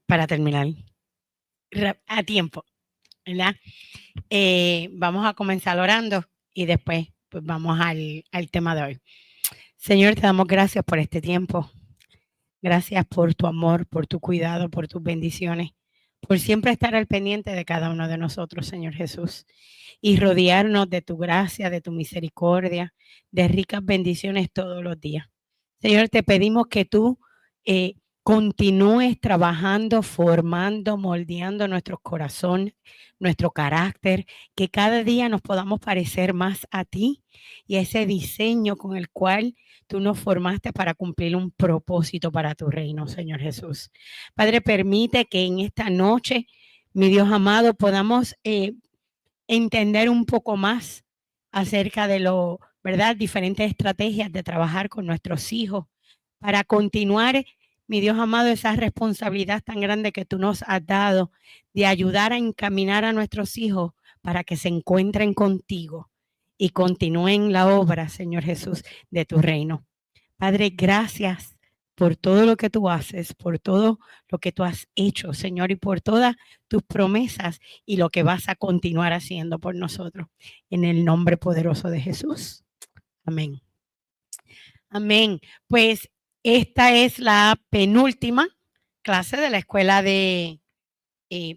para terminar a tiempo, ¿verdad? Vamos a comenzar orando y después pues vamos al tema de hoy. Señor, te damos gracias por este tiempo. Gracias por tu amor, por tu cuidado, por tus bendiciones, por siempre estar al pendiente de cada uno de nosotros, Señor Jesús, y rodearnos de tu gracia, de tu misericordia, de ricas bendiciones todos los días. Señor, te pedimos que tú continúes trabajando, formando, moldeando nuestro corazón, nuestro carácter, que cada día nos podamos parecer más a ti y a ese diseño con el cual tú nos formaste para cumplir un propósito para tu reino, Señor Jesús. Padre, permite que en esta noche, mi Dios amado, podamos entender un poco más acerca de ¿verdad? Diferentes estrategias de trabajar con nuestros hijos para continuar, mi Dios amado, esa responsabilidad tan grande que tú nos has dado de ayudar a encaminar a nuestros hijos para que se encuentren contigo y continúen la obra, Señor Jesús, de tu reino. Padre, gracias por todo lo que tú haces, por todo lo que tú has hecho, Señor, y por todas tus promesas y lo que vas a continuar haciendo por nosotros. En el nombre poderoso de Jesús. Amén. Amén. Pues esta es la penúltima clase de la escuela de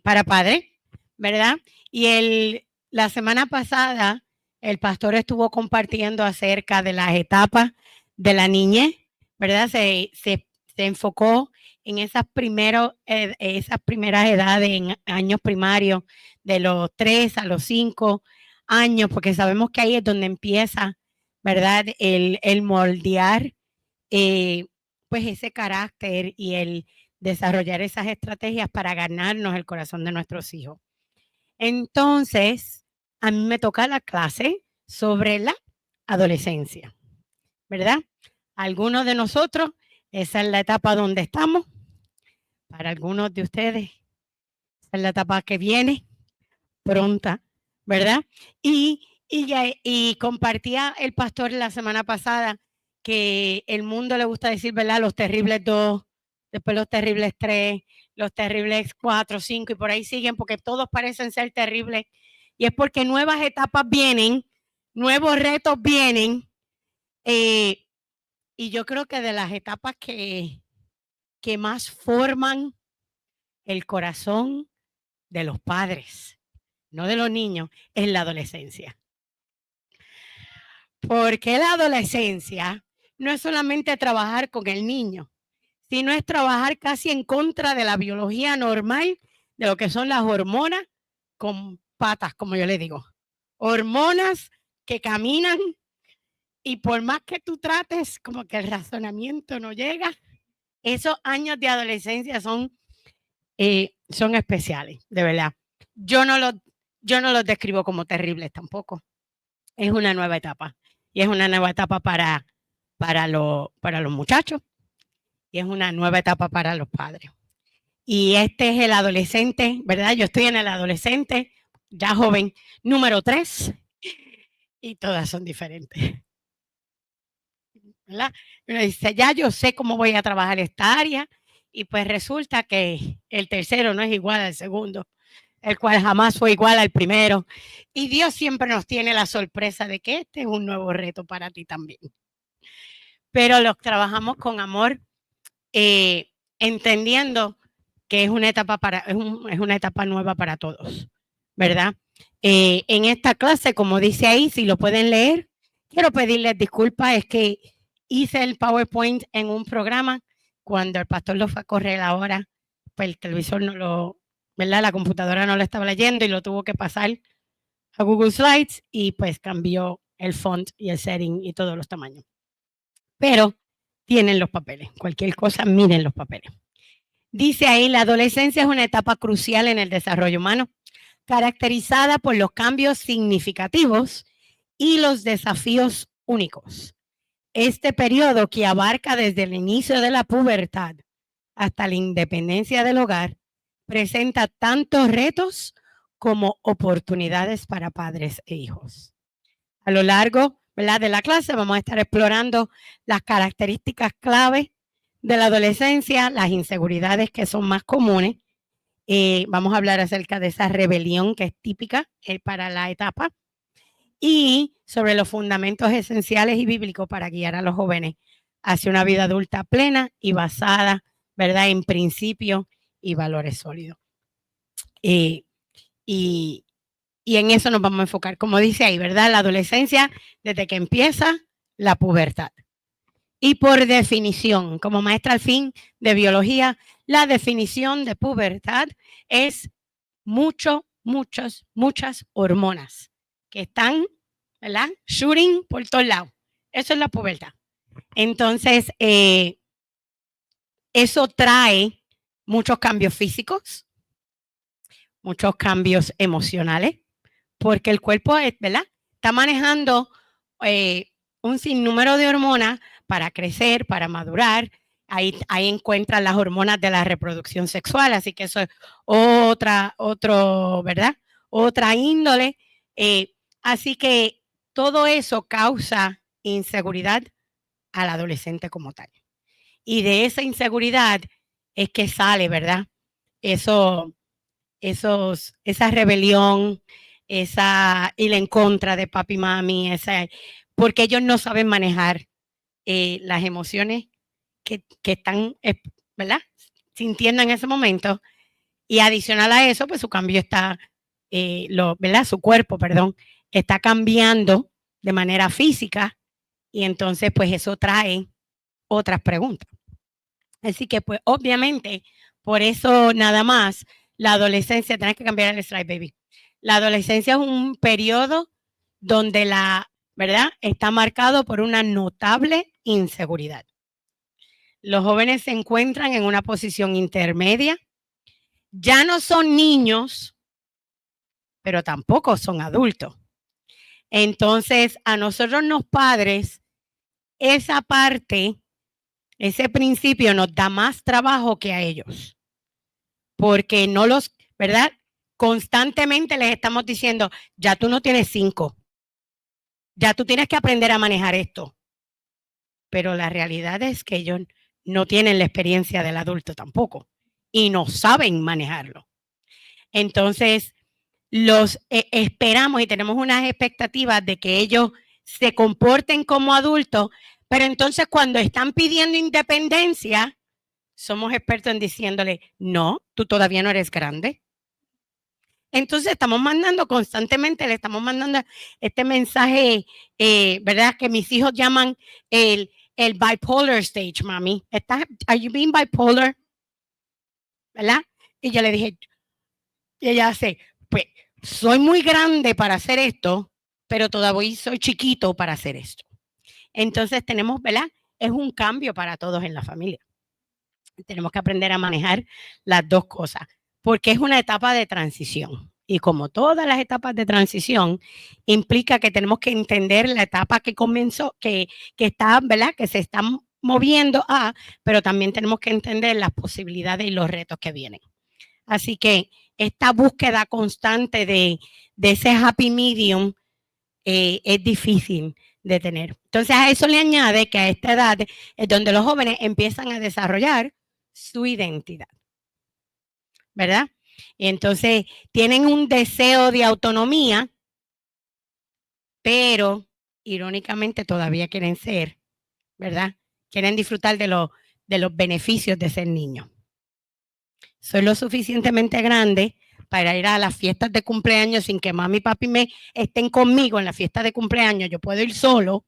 para padres, ¿verdad? Y la semana pasada el pastor estuvo compartiendo acerca de las etapas de la niñez, ¿verdad? Se enfocó en esas primeras edades, en años primarios, de los 3 a los 5 años, porque sabemos que ahí es donde empieza, ¿verdad? El moldear, pues ese carácter y el desarrollar esas estrategias para ganarnos el corazón de nuestros hijos. Entonces, a mí me toca la clase sobre la adolescencia, ¿verdad? Algunos de nosotros, esa es la etapa donde estamos. Para algunos de ustedes, esa es la etapa que viene pronta, ¿verdad? Y compartía el pastor la semana pasada que el mundo le gusta decir, ¿verdad? Los terribles 2, después los terribles 3, los terribles 4, 5 y por ahí siguen porque todos parecen ser terribles. Y es porque nuevas etapas vienen, nuevos retos vienen. Y yo creo que de las etapas que más forman el corazón de los padres, no de los niños, es la adolescencia. Porque la adolescencia no es solamente trabajar con el niño, sino es trabajar casi en contra de la biología normal de lo que son las hormonas con patas, como yo le digo. Hormonas que caminan y por más que tú trates, como que el razonamiento no llega. Esos años de adolescencia son especiales, de verdad. Yo no los describo como terribles tampoco. Es una nueva etapa. Y es una nueva etapa para los muchachos. Y es una nueva etapa para los padres. Y este es el adolescente, ¿verdad? Yo estoy en el adolescente, ya joven, número 3. Y todas son diferentes. ¿Verdad? Uno dice, ya yo sé cómo voy a trabajar esta área. Y pues resulta que el tercero no es igual al segundo, el cual jamás fue igual al primero. Y Dios siempre nos tiene la sorpresa de que este es un nuevo reto para ti también. Pero los trabajamos con amor, entendiendo que es una etapa es una etapa nueva para todos, ¿verdad? En esta clase, como dice ahí, si lo pueden leer, quiero pedirles disculpas, es que hice el PowerPoint en un programa, cuando el pastor lo fue a correr ahora, pues el televisor no lo, ¿verdad? La computadora no lo estaba leyendo y lo tuvo que pasar a Google Slides y pues cambió el font y el setting y todos los tamaños. Pero tienen los papeles, cualquier cosa, miren los papeles. Dice ahí, la adolescencia es una etapa crucial en el desarrollo humano, caracterizada por los cambios significativos y los desafíos únicos. Este periodo, que abarca desde el inicio de la pubertad hasta la independencia del hogar, presenta tantos retos como oportunidades para padres e hijos. A lo largo, ¿verdad?, de la clase vamos a estar explorando las características clave de la adolescencia, las inseguridades que son más comunes. Vamos a hablar acerca de esa rebelión que es típica para la etapa y sobre los fundamentos esenciales y bíblicos para guiar a los jóvenes hacia una vida adulta plena y basada, ¿verdad?, en principios y valores sólidos. Y en eso nos vamos a enfocar, como dice ahí, ¿verdad? La adolescencia, desde que empieza la pubertad. Y por definición, como maestra al fin de biología, la definición de pubertad es muchas hormonas que están, ¿verdad?, shooting por todos lados. Eso es la pubertad. Entonces, eso trae muchos cambios físicos, muchos cambios emocionales, porque el cuerpo, ¿verdad?, está manejando un sinnúmero de hormonas para crecer, para madurar. Ahí encuentran las hormonas de la reproducción sexual, así que eso es ¿verdad?, otra índole. Así que todo eso causa inseguridad al adolescente como tal. Y de esa inseguridad es que sale, ¿verdad?, esa rebelión, esa ir en contra de papi y mami, porque ellos no saben manejar las emociones que están, ¿verdad?, sintiendo en ese momento. Y adicional a eso, pues su cambio está, ¿verdad?, su cuerpo, perdón, está cambiando de manera física y entonces pues eso trae otras preguntas. Así que pues obviamente por eso nada más la adolescencia, tenés que cambiar el slide, baby. La adolescencia es un periodo donde ¿verdad?, está marcado por una notable inseguridad. Los jóvenes se encuentran en una posición intermedia. Ya no son niños, pero tampoco son adultos. Entonces, a nosotros los padres, esa parte, ese principio nos da más trabajo que a ellos. Porque no ¿verdad?, constantemente les estamos diciendo, ya tú no tienes 5. Ya tú tienes que aprender a manejar esto. Pero la realidad es que ellos no tienen la experiencia del adulto tampoco y no saben manejarlo. Entonces, los esperamos y tenemos unas expectativas de que ellos se comporten como adultos, pero entonces cuando están pidiendo independencia, somos expertos en diciéndole, no, tú todavía no eres grande. Entonces estamos mandando constantemente, le estamos mandando este mensaje, ¿verdad?, que mis hijos llaman el bipolar stage, mami. ¿Are you being bipolar? ¿Verdad? Y yo le dije, y ella hace, pues, soy muy grande para hacer esto, pero todavía soy chiquito para hacer esto. Entonces tenemos, ¿verdad?, es un cambio para todos en la familia. Tenemos que aprender a manejar las dos cosas, porque es una etapa de transición. Y como todas las etapas de transición, implica que tenemos que entender la etapa que comenzó, que está, ¿verdad?, que se está moviendo pero también tenemos que entender las posibilidades y los retos que vienen. Así que esta búsqueda constante de ese happy medium es difícil de tener. Entonces a eso le añade que a esta edad es donde los jóvenes empiezan a desarrollar su identidad, ¿verdad? Y entonces tienen un deseo de autonomía, pero irónicamente todavía quieren ser, ¿verdad? Quieren disfrutar de los beneficios de ser niño. Soy lo suficientemente grande para ir a las fiestas de cumpleaños sin que mami y papi me estén conmigo en la fiesta de cumpleaños. Yo puedo ir solo,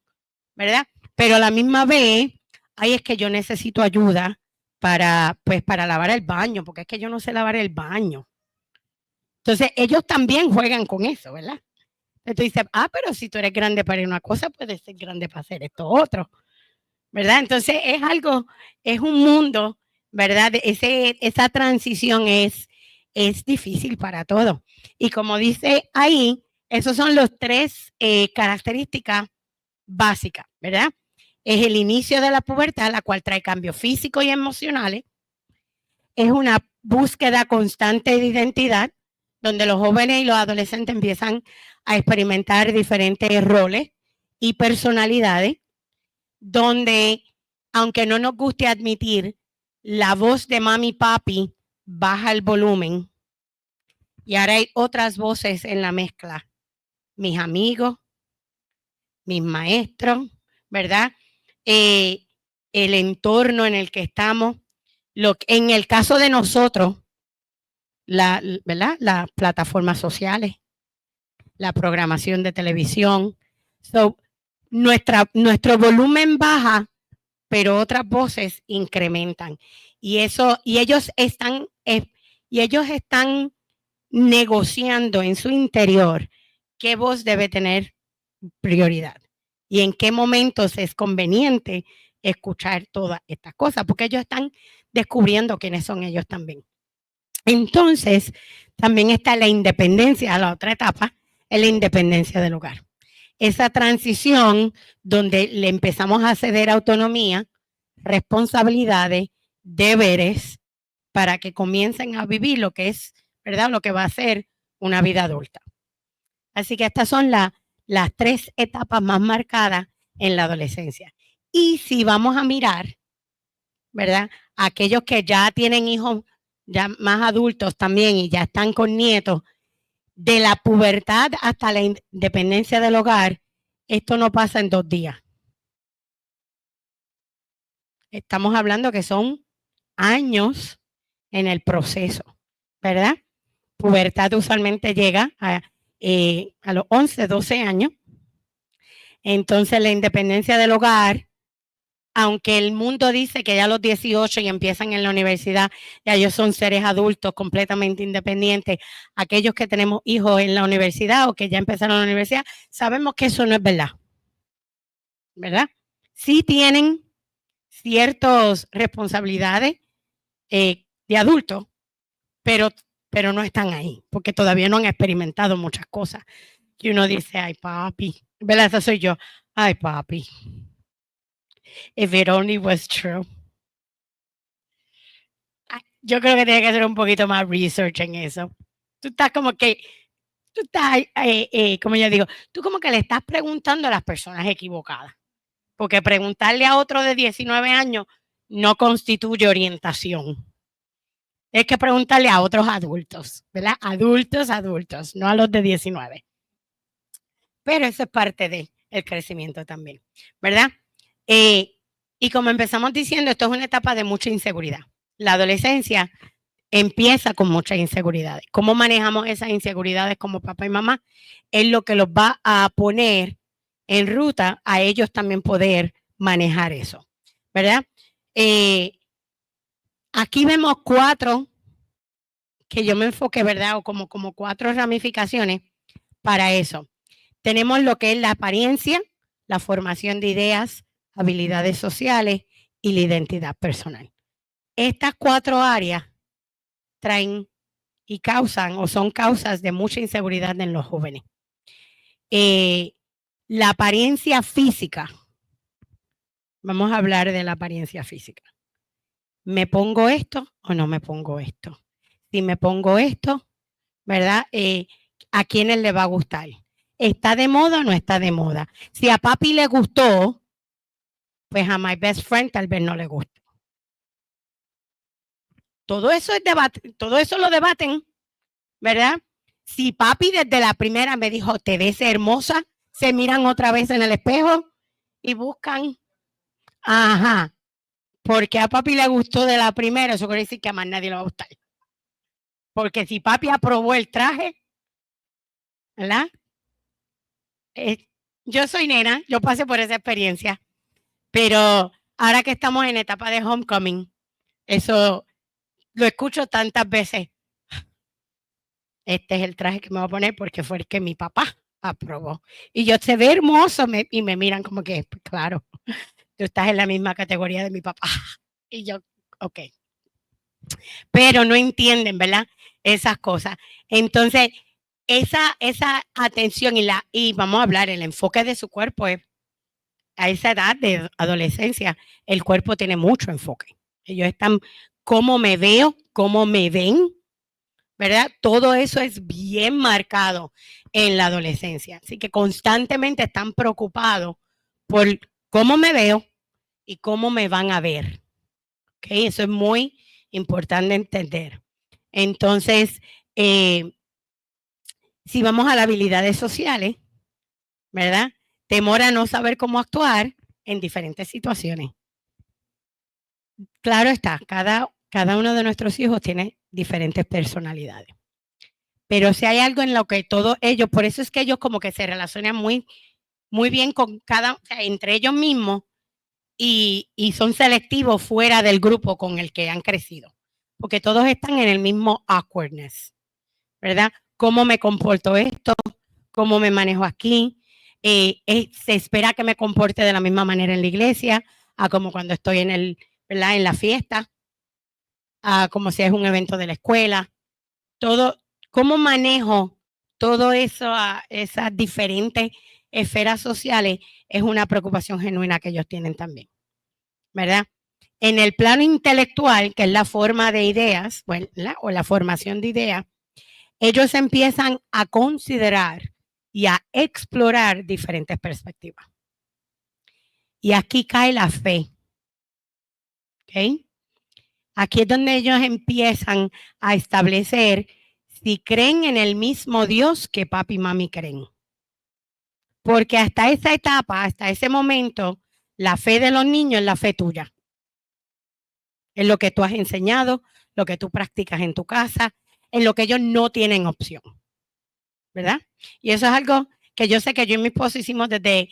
¿verdad? Pero a la misma vez, ahí es que yo necesito ayuda para lavar el baño, porque es que yo no sé lavar el baño. Entonces, ellos también juegan con eso, ¿verdad? Entonces dices, pero si tú eres grande para una cosa, puedes ser grande para hacer esto otro, ¿verdad? Entonces, es un mundo, ¿verdad? Esa transición es difícil para todos. Y como dice ahí, esos son los 3 características básicas, ¿verdad? Es el inicio de la pubertad, la cual trae cambios físicos y emocionales. Es una búsqueda constante de identidad, donde los jóvenes y los adolescentes empiezan a experimentar diferentes roles y personalidades, donde aunque no nos guste admitir, la voz de mami y papi baja el volumen y ahora hay otras voces en la mezcla. Mis amigos, mis maestros, ¿verdad? El entorno en el que estamos. En el caso de nosotros, ¿verdad? Las plataformas sociales, la programación de televisión. Nuestro volumen baja, pero otras voces incrementan. Y ellos están negociando en su interior qué voz debe tener prioridad y en qué momentos es conveniente escuchar todas estas cosas, porque ellos están descubriendo quiénes son ellos también. Entonces, también está la independencia, la otra etapa, es la independencia del hogar. Esa transición donde le empezamos a ceder autonomía, responsabilidades, deberes, para que comiencen a vivir lo que es, ¿verdad? Lo que va a ser una vida adulta. Así que estas son las 3 etapas más marcadas en la adolescencia. Y si vamos a mirar, ¿verdad? Aquellos que ya tienen hijos ya más adultos también y ya están con nietos, de la pubertad hasta la independencia del hogar, esto no pasa en 2 días. Estamos hablando que son años en el proceso, ¿verdad? Pubertad usualmente llega a los 11, 12 años. Entonces la independencia del hogar, aunque el mundo dice que ya a los 18 y empiezan en la universidad, ya ellos son seres adultos completamente independientes, aquellos que tenemos hijos en la universidad o que ya empezaron la universidad, sabemos que eso no es verdad, ¿verdad? Sí tienen ciertas responsabilidades de adultos, pero no están ahí, porque todavía no han experimentado muchas cosas. Y uno dice, ay papi, ¿verdad? Esa soy yo, ay papi. If it only was true. Yo creo que tiene que hacer un poquito más research en eso. Tú estás como que, como yo digo, tú como que le estás preguntando a las personas equivocadas. Porque preguntarle a otro de 19 años no constituye orientación. Es que preguntarle a otros adultos, ¿verdad? Adultos, no a los de 19. Pero eso es parte del crecimiento también, ¿verdad? Y como empezamos diciendo, esto es una etapa de mucha inseguridad. La adolescencia empieza con muchas inseguridades. ¿Cómo manejamos esas inseguridades como papá y mamá? Es lo que los va a poner en ruta a ellos también poder manejar eso, ¿verdad? Aquí vemos 4 que yo me enfoqué, ¿verdad? O como 4 ramificaciones para eso. Tenemos lo que es la apariencia, la formación de ideas, habilidades sociales y la identidad personal. Estas 4 áreas traen y causan o son causas de mucha inseguridad en los jóvenes. La apariencia física. Vamos a hablar de la apariencia física. ¿Me pongo esto o no me pongo esto? Si me pongo esto, ¿verdad? ¿A quiénes le va a gustar? ¿Está de moda o no está de moda? Si a papi le gustó, pues a my best friend tal vez no le guste. Todo eso es debate, todo eso lo debaten, ¿verdad? Si papi desde la primera me dijo, te ves hermosa, se miran otra vez en el espejo y buscan, ajá, porque a papi le gustó de la primera, eso quiere decir que a más nadie le va a gustar. Porque si papi aprobó el traje, ¿verdad? Yo soy nena, yo pasé por esa experiencia, pero ahora que estamos en etapa de homecoming, eso lo escucho tantas veces. Este es el traje que me voy a poner porque fue el que mi papá aprobó. Y yo se ve hermoso y me miran como que, pues, claro, tú estás en la misma categoría de mi papá. Y yo, ok. Pero no entienden, ¿verdad? Esas cosas. Entonces, esa atención y vamos a hablar, el enfoque de su cuerpo es a esa edad de adolescencia, el cuerpo tiene mucho enfoque. Ellos están, cómo me veo, cómo me ven, ¿verdad? Todo eso es bien marcado en la adolescencia. Así que constantemente están preocupados por cómo me veo y cómo me van a ver. ¿Okay? Eso es muy importante entender. Entonces, si vamos a las habilidades sociales, ¿verdad? Temor a no saber cómo actuar en diferentes situaciones. Claro está, cada uno de nuestros hijos tiene diferentes personalidades. Pero si hay algo en lo que todos ellos, por eso es que ellos como que se relacionan muy, muy bien con o sea, entre ellos mismos y son selectivos fuera del grupo con el que han crecido. Porque todos están en el mismo awkwardness, ¿verdad? ¿Cómo me comporto esto? ¿Cómo me manejo aquí? Se espera que me comporte de la misma manera en la iglesia, a como cuando estoy ¿verdad? En la fiesta, a como si es un evento de la escuela. Todo, ¿cómo manejo todo eso, esas diferentes esferas sociales? Es una preocupación genuina que ellos tienen también, ¿verdad? En el plano intelectual, que es la forma de ideas, ¿verdad? O la formación de ideas, ellos empiezan a considerar y a explorar diferentes perspectivas. Y aquí cae la fe. ¿Ok? Aquí es donde ellos empiezan a establecer si creen en el mismo Dios que papi y mami creen. Porque hasta esa etapa, hasta ese momento, la fe de los niños es la fe tuya. Es lo que tú has enseñado, lo que tú practicas en tu casa, en lo que ellos no tienen opción. ¿Verdad? Y eso es algo que yo sé que yo y mi esposo hicimos desde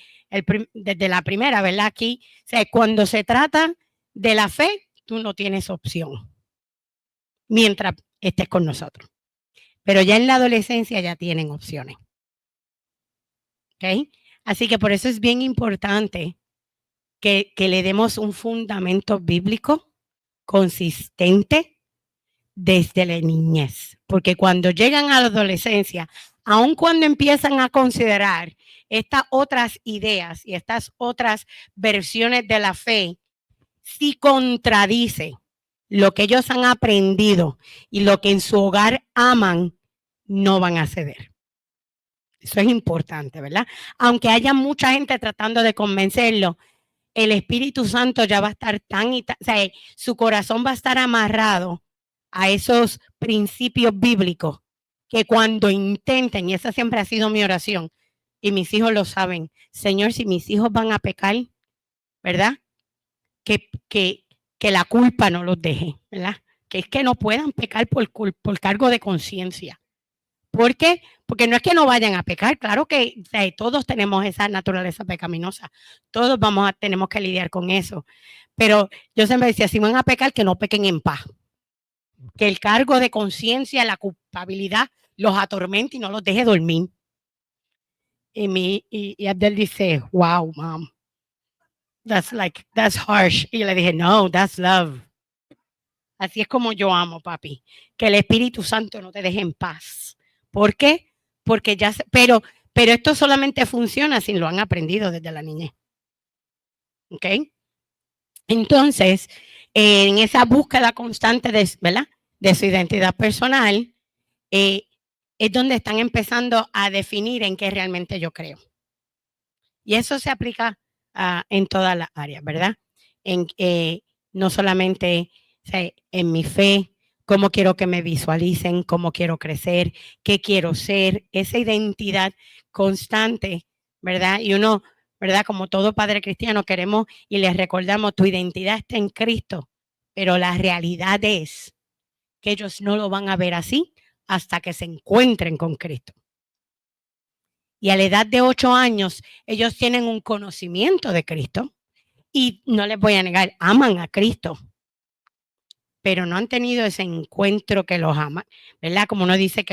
la primera, ¿verdad? Aquí, o sea, cuando se trata de la fe, tú no tienes opción mientras estés con nosotros. Pero ya en la adolescencia ya tienen opciones. ¿Ok? Así que por eso es bien importante que le demos un fundamento bíblico consistente desde la niñez. Porque cuando llegan a la adolescencia, aun cuando empiezan a considerar estas otras ideas y estas otras versiones de la fe, si contradice lo que ellos han aprendido y lo que en su hogar aman, no van a ceder. Eso es importante, ¿verdad? Aunque haya mucha gente tratando de convencerlo, el Espíritu Santo ya va a estar o sea, su corazón va a estar amarrado a esos principios bíblicos que cuando intenten, y esa siempre ha sido mi oración, y mis hijos lo saben, Señor, si mis hijos van a pecar, ¿verdad? Que la culpa no los deje, ¿verdad? Que es que no puedan pecar por cargo de conciencia. ¿Por qué? Porque no es que no vayan a pecar, claro que o sea, todos tenemos esa naturaleza pecaminosa, todos tenemos que lidiar con eso, pero yo siempre decía, si van a pecar, que no pequen en paz, que el cargo de conciencia, la culpabilidad los atormente y no los deje dormir. Y Abdel dice, wow, mom, that's harsh. Y yo le dije, no, that's love. Así es como yo amo, papi, que el Espíritu Santo no te deje en paz. ¿Por qué? Porque pero esto solamente funciona si lo han aprendido desde la niñez. ¿Ok? Entonces, en esa búsqueda constante ¿verdad? De su identidad personal, es donde están empezando a definir en qué realmente yo creo. Y eso se aplica en todas las áreas, ¿verdad? No solamente en mi fe, cómo quiero que me visualicen, cómo quiero crecer, qué quiero ser, esa identidad constante, ¿verdad? Y uno, ¿verdad? Como todo padre cristiano, queremos y les recordamos, tu identidad está en Cristo, pero la realidad es que ellos no lo van a ver así hasta que se encuentren con Cristo. Y a la edad de 8 años, ellos tienen un conocimiento de Cristo y no les voy a negar, aman a Cristo, pero no han tenido ese encuentro que los ama, ¿verdad? Como uno dice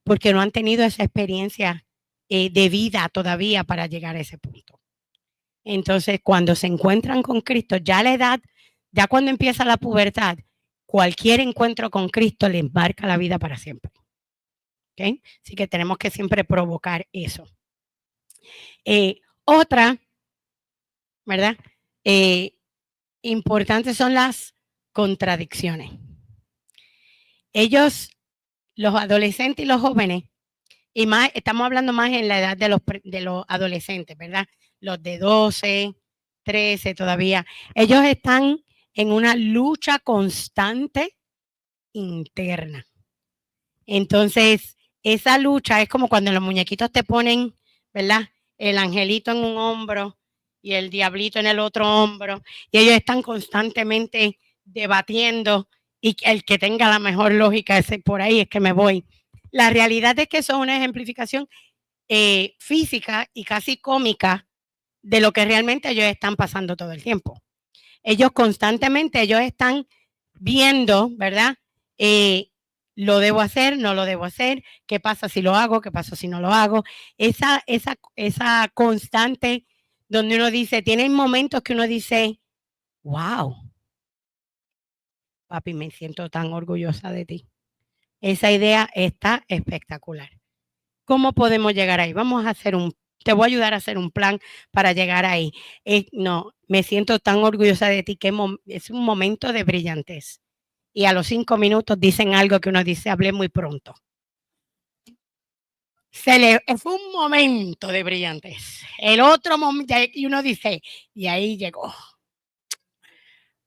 porque no han tenido esa experiencia de vida todavía para llegar a ese punto. Entonces, cuando se encuentran con Cristo, ya a la edad, ya cuando empieza la pubertad, cualquier encuentro con Cristo les marca la vida para siempre. ¿Okay? Así que tenemos que siempre provocar eso. Otra, ¿verdad? Importantes son las contradicciones. Ellos, los adolescentes y los jóvenes, y más, estamos hablando más en la edad de los adolescentes, ¿verdad? Los de 12, 13 todavía. Ellos están en una lucha constante interna. Entonces, esa lucha es como cuando los muñequitos te ponen, ¿verdad? El angelito en un hombro y el diablito en el otro hombro, y ellos están constantemente debatiendo, y el que tenga la mejor lógica, ese por ahí es que me voy. La realidad es que eso es una ejemplificación física y casi cómica de lo que realmente ellos están pasando todo el tiempo. Ellos constantemente, ellos están viendo, ¿verdad? Lo debo hacer, no lo debo hacer, qué pasa si lo hago, qué pasa si no lo hago. Esa constante donde uno dice, tienen momentos que uno dice, wow, papi, me siento tan orgullosa de ti. Esa idea está espectacular. ¿Cómo podemos llegar ahí? Vamos a hacer te voy a ayudar a hacer un plan para llegar ahí. No, me siento tan orgullosa de ti que es un momento de brillantez. Y a los 5 minutos dicen algo que uno dice, hablé muy pronto. Fue un momento de brillantez. El otro momento, y uno dice, y ahí llegó.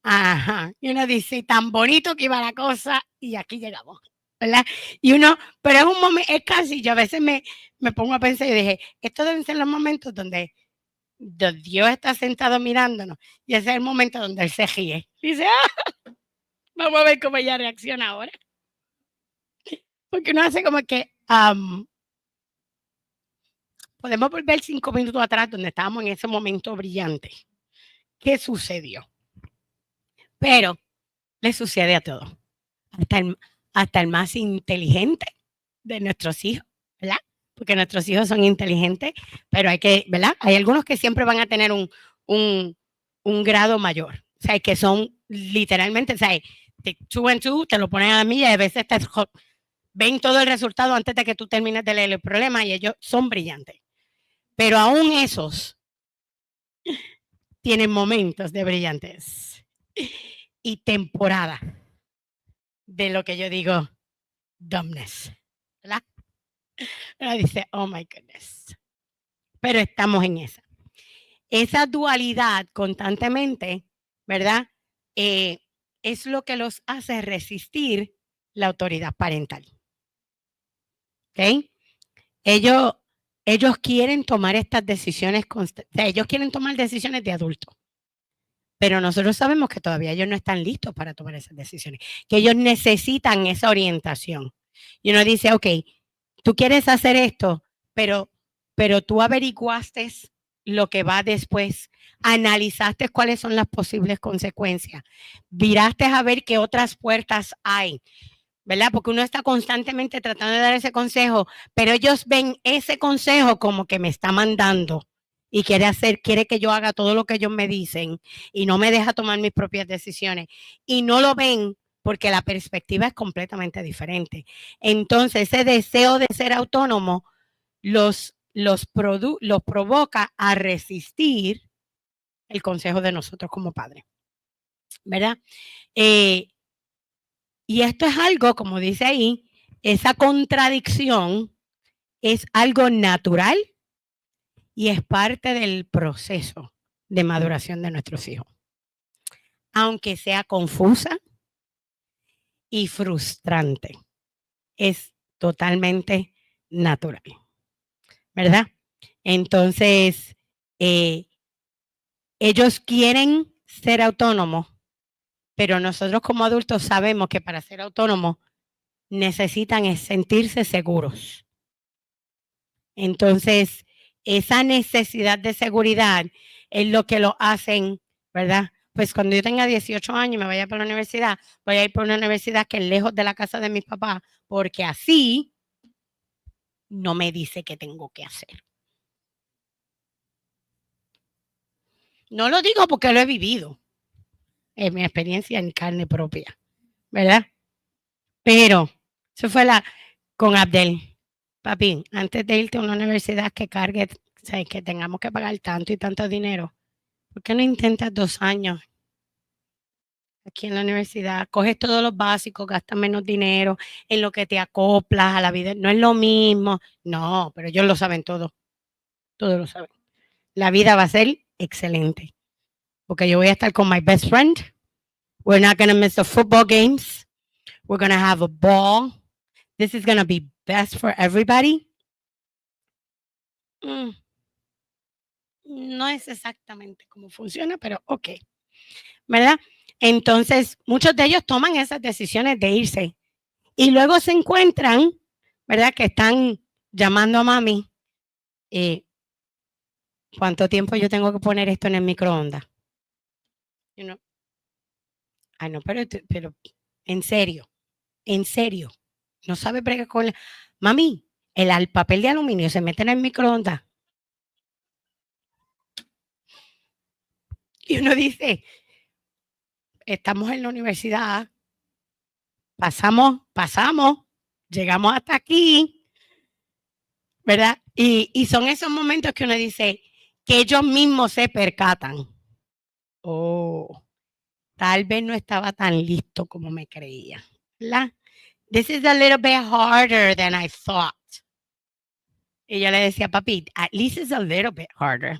Ajá. Y uno dice, tan bonito que iba la cosa, y aquí llegamos. ¿Verdad? Y uno, pero es un momento, es casi, yo a veces me pongo a pensar y dije, estos deben ser los momentos donde Dios está sentado mirándonos, y ese es el momento donde Él se ríe. Dice, vamos a ver cómo ella reacciona ahora. Porque uno hace como que, podemos volver 5 minutos atrás donde estábamos en ese momento brillante. ¿Qué sucedió? Pero le sucede a todos, hasta el más inteligente de nuestros hijos, ¿verdad? Porque nuestros hijos son inteligentes, pero hay que, ¿verdad? Hay algunos que siempre van a tener un grado mayor, o sea, que son literalmente, o sea, two and two, te lo ponen a la milla y a veces ven todo el resultado antes de que tú termines de leer el problema, y ellos son brillantes. Pero aún esos tienen momentos de brillantez y temporada de lo que yo digo, dumbness, ¿verdad? Uno dice, oh my goodness. Pero estamos en esa. Esa dualidad constantemente, ¿verdad? Es lo que los hace resistir la autoridad parental. ¿Ok? Ellos quieren tomar estas decisiones, o sea, ellos quieren tomar decisiones de adultos. Pero nosotros sabemos que todavía ellos no están listos para tomar esas decisiones, que ellos necesitan esa orientación. Y uno dice, ok, tú quieres hacer esto, pero tú averiguaste lo que va después, analizaste cuáles son las posibles consecuencias, miraste a ver qué otras puertas hay, ¿verdad? Porque uno está constantemente tratando de dar ese consejo, pero ellos ven ese consejo como que me está mandando y quiere que yo haga todo lo que ellos me dicen y no me deja tomar mis propias decisiones. Y no lo ven porque la perspectiva es completamente diferente. Entonces, ese deseo de ser autónomo los provoca a resistir el consejo de nosotros como padres, ¿verdad? Y esto es algo, como dice ahí, esa contradicción es algo natural y es parte del proceso de maduración de nuestros hijos. Aunque sea confusa y frustrante, es totalmente natural, ¿verdad? Entonces, ellos quieren ser autónomos, pero nosotros como adultos sabemos que para ser autónomos necesitan sentirse seguros. Entonces, esa necesidad de seguridad es lo que lo hacen, ¿verdad? Pues cuando yo tenga 18 años y me vaya para la universidad, voy a ir por una universidad que es lejos de la casa de mis papás, porque así no me dice qué tengo que hacer. No lo digo porque lo he vivido, es mi experiencia en carne propia, ¿verdad? Pero eso fue con Abdel. Papi, antes de irte a una universidad que cargue, o sea, que tengamos que pagar tanto y tanto dinero, ¿por qué no intentas 2 años aquí en la universidad? Coges todos los básicos, gastas menos dinero en lo que te acoplas a la vida. No es lo mismo. No, pero ellos lo saben todo. Todos lo saben. La vida va a ser excelente. porque yo voy a estar con my best friend. We're not going to miss the football games. We're going to have a ball. This is going to be best for everybody. No es exactamente cómo funciona, pero ok, ¿verdad? Entonces, muchos de ellos toman esas decisiones de irse y luego se encuentran, ¿verdad? Que están llamando a mami. ¿Cuánto tiempo yo tengo que poner esto en el microondas? You know? No, pero en serio, no sabe bregar con mami, el papel de aluminio se mete en el microondas. Y uno dice, estamos en la universidad, pasamos, llegamos hasta aquí, ¿verdad? Y son esos momentos que uno dice que ellos mismos se percatan. Oh, tal vez no estaba tan listo como me creía, ¿verdad? This is a little bit harder than I thought. Y yo le decía, papi, at least it's a little bit harder.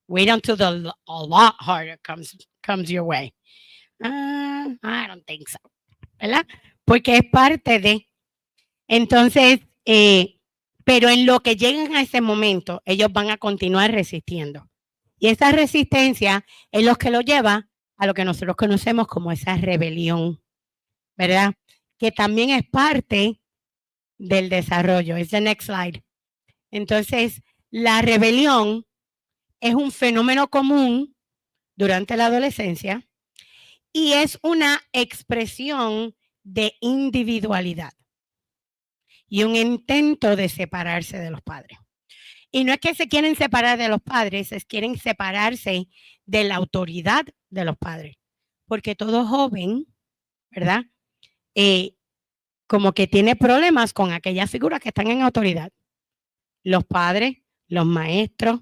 Wait until a lot harder comes your way. I don't think so, ¿verdad? Porque es parte de. Entonces, pero en lo que llegan a ese momento, ellos van a continuar resistiendo. Y esa resistencia es lo que lo lleva a lo que nosotros conocemos como esa rebelión, ¿verdad? Que también es parte del desarrollo. Es the next slide. Entonces, la rebelión es un fenómeno común durante la adolescencia y es una expresión de individualidad y un intento de separarse de los padres. Y no es que se quieren separar de los padres, es quieren separarse de la autoridad de los padres. Porque todo joven, ¿verdad? Como que tiene problemas con aquellas figuras que están en autoridad. Los padres, los maestros,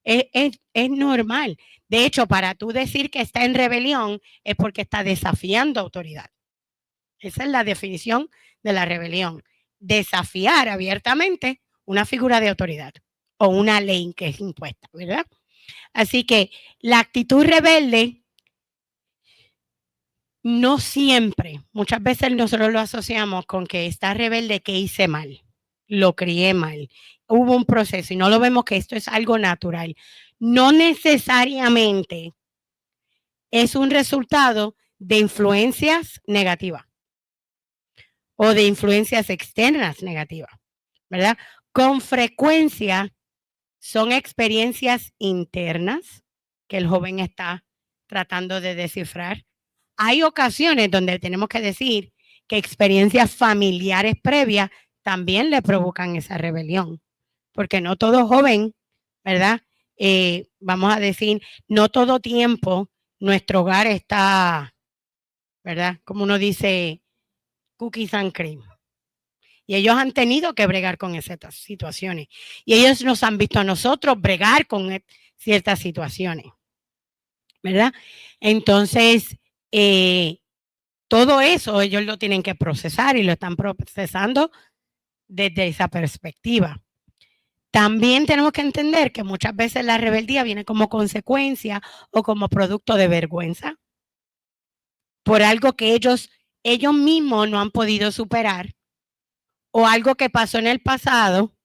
es normal. De hecho, para tú decir que está en rebelión es porque está desafiando autoridad. Esa es la definición de la rebelión. Desafiar abiertamente una figura de autoridad o una ley que es impuesta, ¿verdad? Así que la actitud rebelde no siempre, muchas veces nosotros lo asociamos con que está rebelde, que hice mal, lo crié mal, hubo un proceso y no lo vemos que esto es algo natural. No necesariamente es un resultado de influencias negativas o de influencias externas negativas, ¿verdad? Con frecuencia son experiencias internas que el joven está tratando de descifrar. Hay ocasiones donde tenemos que decir que experiencias familiares previas también le provocan esa rebelión, porque no todo joven, ¿verdad? Vamos a decir, no todo tiempo nuestro hogar está, ¿verdad? Como uno dice, cookies and cream. Y ellos han tenido que bregar con esas situaciones. Y ellos nos han visto a nosotros bregar con ciertas situaciones, ¿verdad? Entonces, todo eso ellos lo tienen que procesar y lo están procesando desde esa perspectiva. También tenemos que entender que muchas veces la rebeldía viene como consecuencia o como producto de vergüenza por algo que ellos mismos no han podido superar o algo que pasó en el pasado,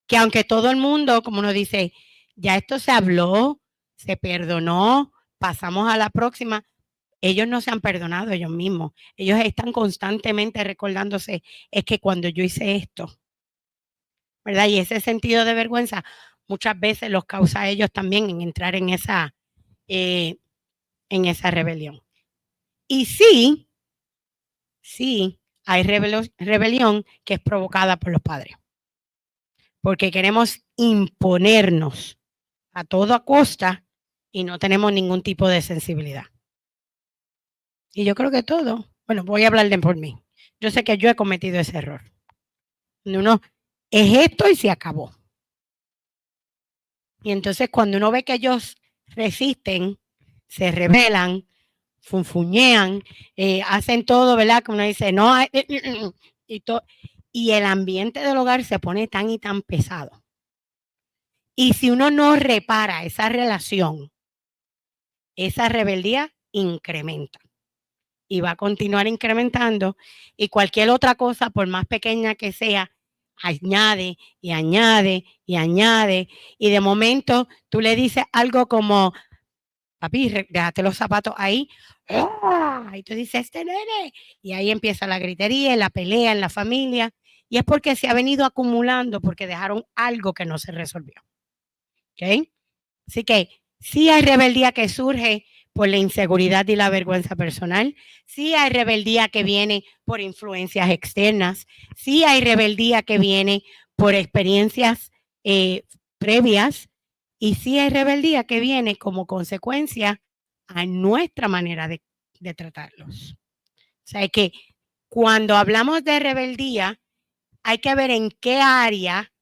que aunque todo el mundo, como uno dice, ya esto se habló, se perdonó, pasamos a la próxima, ellos no se han perdonado ellos mismos. Ellos están constantemente recordándose, es que cuando yo hice esto, ¿verdad? Y ese sentido de vergüenza muchas veces los causa a ellos también en entrar en esa rebelión. Y sí, hay rebelión que es provocada por los padres. Porque queremos imponernos a toda costa y no tenemos ningún tipo de sensibilidad. Y yo creo que todo, bueno, voy a hablar de por mí. Yo sé que yo he cometido ese error. Uno es esto y se acabó. Y entonces cuando uno ve que ellos resisten, se rebelan, funfuñean, hacen todo, ¿verdad? Que uno dice, no, y el ambiente del hogar se pone tan y tan pesado. Y si uno no repara esa relación, esa rebeldía incrementa y va a continuar incrementando, y cualquier otra cosa, por más pequeña que sea, añade y añade y añade, y de momento tú le dices algo como, papi, déjate los zapatos ahí, y tú dices, este nene, y ahí empieza la gritería, la pelea en la familia, y es porque se ha venido acumulando, porque dejaron algo que no se resolvió. ¿Ok? Así que sí hay rebeldía que surge por la inseguridad y la vergüenza personal, sí hay rebeldía que viene por influencias externas, sí hay rebeldía que viene por experiencias previas, y sí hay rebeldía que viene como consecuencia a nuestra manera de tratarlos. O sea, que cuando hablamos de rebeldía, hay que ver en qué área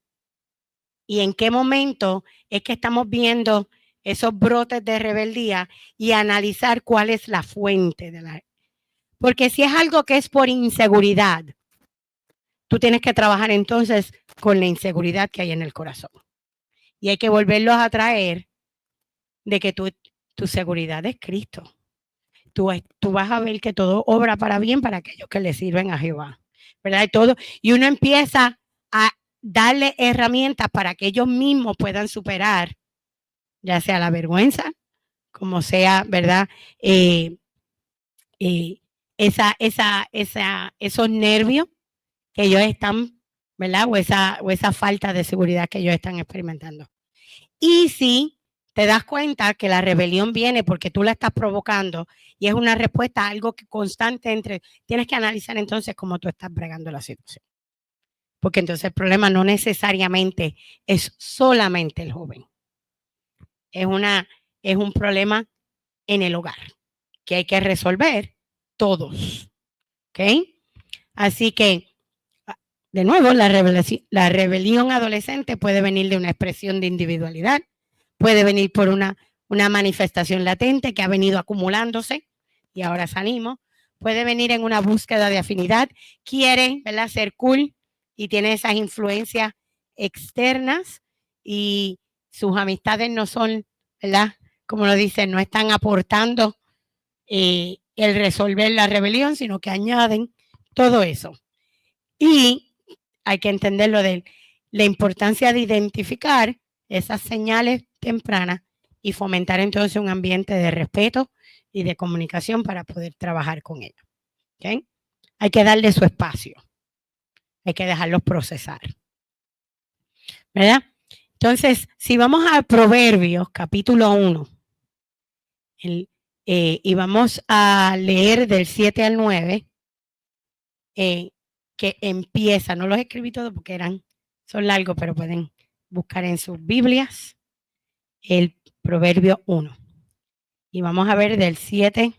y en qué momento es que estamos viendo esos brotes de rebeldía y analizar cuál es la fuente de la... Porque si es algo que es por inseguridad, tú tienes que trabajar entonces con la inseguridad que hay en el corazón. Y hay que volverlos a traer de que tu seguridad es Cristo. Tú vas a ver que todo obra para bien para aquellos que le sirven a Jehová. ¿Verdad? Y uno empieza a darle herramientas para que ellos mismos puedan superar, ya sea la vergüenza, como sea, ¿verdad? Eh, esos nervios que ellos están, ¿verdad? O esa falta de seguridad que ellos están experimentando. Y si te das cuenta que la rebelión viene porque tú la estás provocando y es una respuesta a algo que constante tienes que analizar entonces cómo tú estás bregando la situación. Porque entonces el problema no necesariamente es solamente el joven. Es un problema en el hogar que hay que resolver todos. ¿Ok? Así que, de nuevo, la rebelión adolescente puede venir de una expresión de individualidad, puede venir por una manifestación latente que ha venido acumulándose y ahora salimos, puede venir en una búsqueda de afinidad, quiere, ¿verdad?, ser cool y tiene esas influencias externas y sus amistades no son, ¿verdad?, como lo dicen, no están aportando el resolver la rebelión, sino que añaden todo eso. Y hay que entender la importancia de identificar esas señales tempranas y fomentar entonces un ambiente de respeto y de comunicación para poder trabajar con ellos. ¿Okay? Hay que darle su espacio, hay que dejarlos procesar. ¿Verdad? Entonces, si vamos a Proverbios, capítulo 1, y vamos a leer del 7 al 9, que empieza, no los escribí todos porque son largos, pero pueden buscar en sus Biblias el Proverbio 1. Y vamos a ver del 7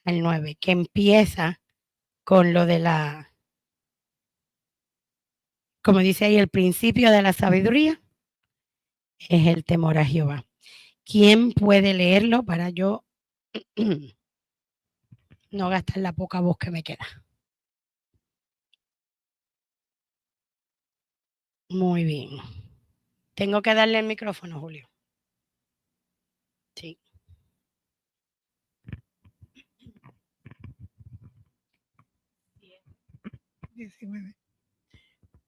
al 9, que empieza con lo de como dice ahí, el principio de la sabiduría es el temor a Jehová. ¿Quién puede leerlo para yo no gastar la poca voz que me queda? Muy bien. Tengo que darle el micrófono, Julio. Sí.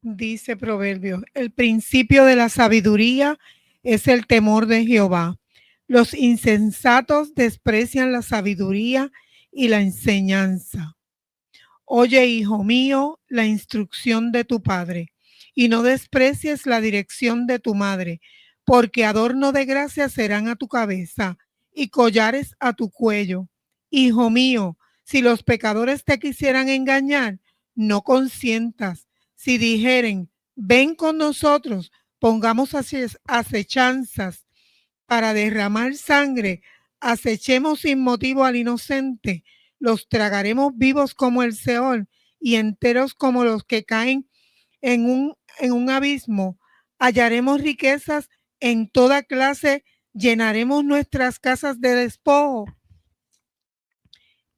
Dice Proverbios, el principio de la sabiduría es el temor de Jehová. Los insensatos desprecian la sabiduría y la enseñanza. Oye, hijo mío, la instrucción de tu padre, y no desprecies la dirección de tu madre, porque adorno de gracia serán a tu cabeza y collares a tu cuello. Hijo mío, si los pecadores te quisieran engañar, no consientas. Si dijeren, ven con nosotros, pongamos acechanzas para derramar sangre, acechemos sin motivo al inocente, los tragaremos vivos como el Seol y enteros como los que caen en un abismo. Hallaremos riquezas en toda clase, llenaremos nuestras casas de despojo.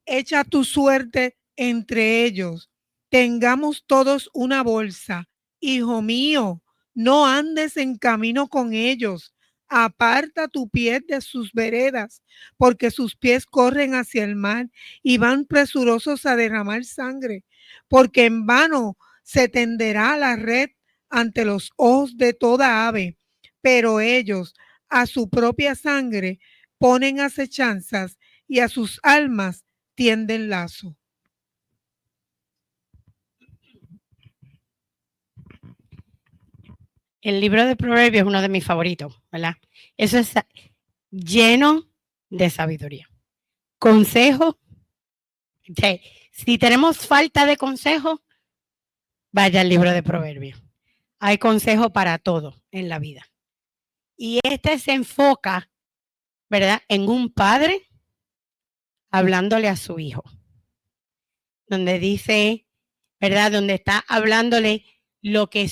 Echa tu suerte entre ellos. Tengamos todos una bolsa. Hijo mío, no andes en camino con ellos. Aparta tu pie de sus veredas, porque sus pies corren hacia el mar y van presurosos a derramar sangre, porque en vano se tenderá la red ante los ojos de toda ave, pero ellos a su propia sangre ponen acechanzas y a sus almas tienden lazo. El libro de Proverbios es uno de mis favoritos, ¿verdad? Eso es lleno de sabiduría. Consejo. Okay. Si tenemos falta de consejo, vaya al libro de Proverbios. Hay consejo para todo en la vida. Y este se enfoca, ¿verdad?, en un padre hablándole a su hijo. Donde dice, ¿verdad?, donde está hablándole lo que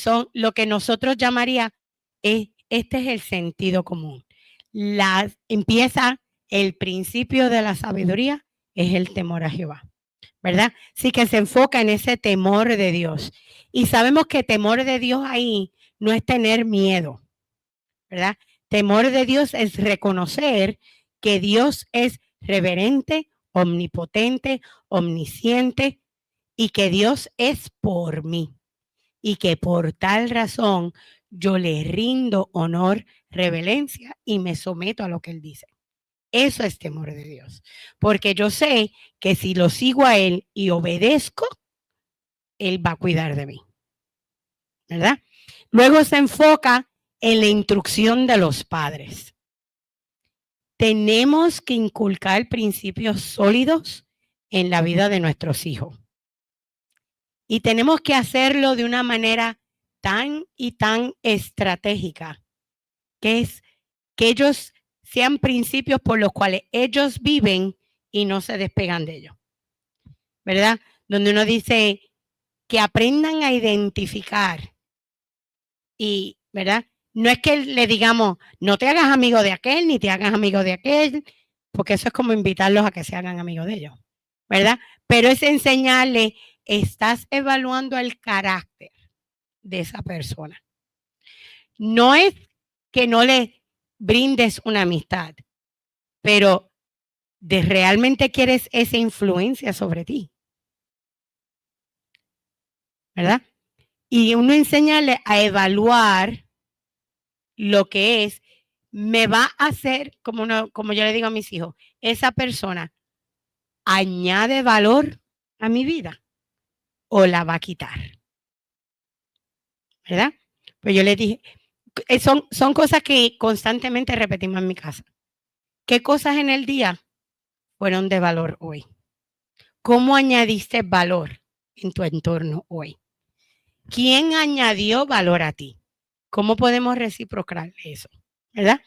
nosotros llamaría, este es el sentido común. Empieza el principio de la sabiduría, es el temor a Jehová, ¿verdad? Sí, que se enfoca en ese temor de Dios. Y sabemos que temor de Dios ahí no es tener miedo, ¿verdad? Temor de Dios es reconocer que Dios es reverente, omnipotente, omnisciente y que Dios es por mí y que por tal razón yo le rindo honor, reverencia y me someto a lo que Él dice. Eso es temor de Dios, porque yo sé que si lo sigo a Él y obedezco, Él va a cuidar de mí, ¿verdad? Luego se enfoca en la instrucción de los padres. Tenemos que inculcar principios sólidos en la vida de nuestros hijos. Y tenemos que hacerlo de una manera tan y tan estratégica, que es que ellos sean principios por los cuales ellos viven y no se despegan de ellos, ¿verdad? Donde uno dice que aprendan a identificar y, ¿verdad? No es que le digamos, no te hagas amigo de aquel, ni te hagas amigo de aquel, porque eso es como invitarlos a que se hagan amigos de ellos, ¿verdad? Pero es enseñarle, estás evaluando el carácter de esa persona. No es que no le brindes una amistad, pero realmente quieres esa influencia sobre ti, ¿verdad? Y uno enseñarle a evaluar lo que es, me va a hacer, como yo le digo a mis hijos, esa persona añade valor a mi vida o la va a quitar, ¿verdad? Pues yo le dije, son cosas que constantemente repetimos en mi casa. ¿Qué cosas en el día fueron de valor hoy? ¿Cómo añadiste valor en tu entorno hoy? ¿Quién añadió valor a ti? ¿Cómo podemos reciprocar eso? ¿Verdad?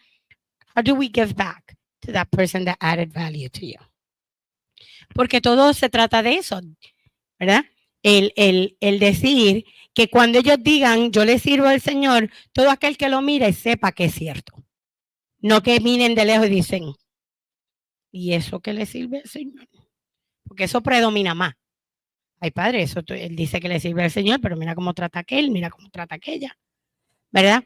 How do we give back to that person that added value to you? Porque todo se trata de eso, ¿verdad? El decir que cuando ellos digan, yo le sirvo al Señor, todo aquel que lo mire sepa que es cierto. No que miren de lejos y dicen, ¿y eso qué le sirve al Señor? Porque eso predomina más. Ay, padre, eso él dice que le sirve al Señor, pero mira cómo trata aquel, mira cómo trata aquella, ¿verdad?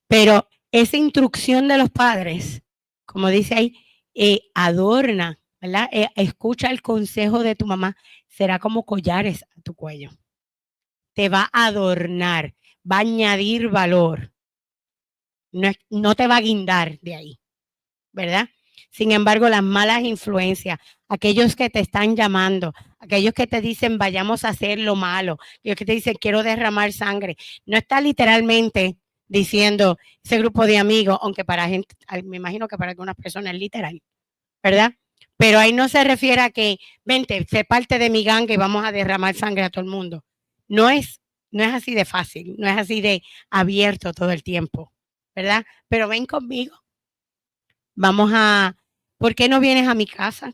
Pero esa instrucción de los padres, como dice ahí, adorna, ¿verdad? Escucha el consejo de tu mamá, será como collares a tu cuello. Te va a adornar, va a añadir valor. No te va a guindar de ahí, ¿verdad? Sin embargo, las malas influencias, aquellos que te están llamando, aquellos que te dicen vayamos a hacer lo malo, aquellos que te dicen quiero derramar sangre, no está literalmente diciendo ese grupo de amigos, aunque para gente, me imagino que para algunas personas es literal, ¿verdad? Pero ahí no se refiere a que, vente, sé parte de mi gangue y vamos a derramar sangre a todo el mundo. No es así de fácil, no es así de abierto todo el tiempo, ¿verdad? Pero ven conmigo. ¿Por qué no vienes a mi casa?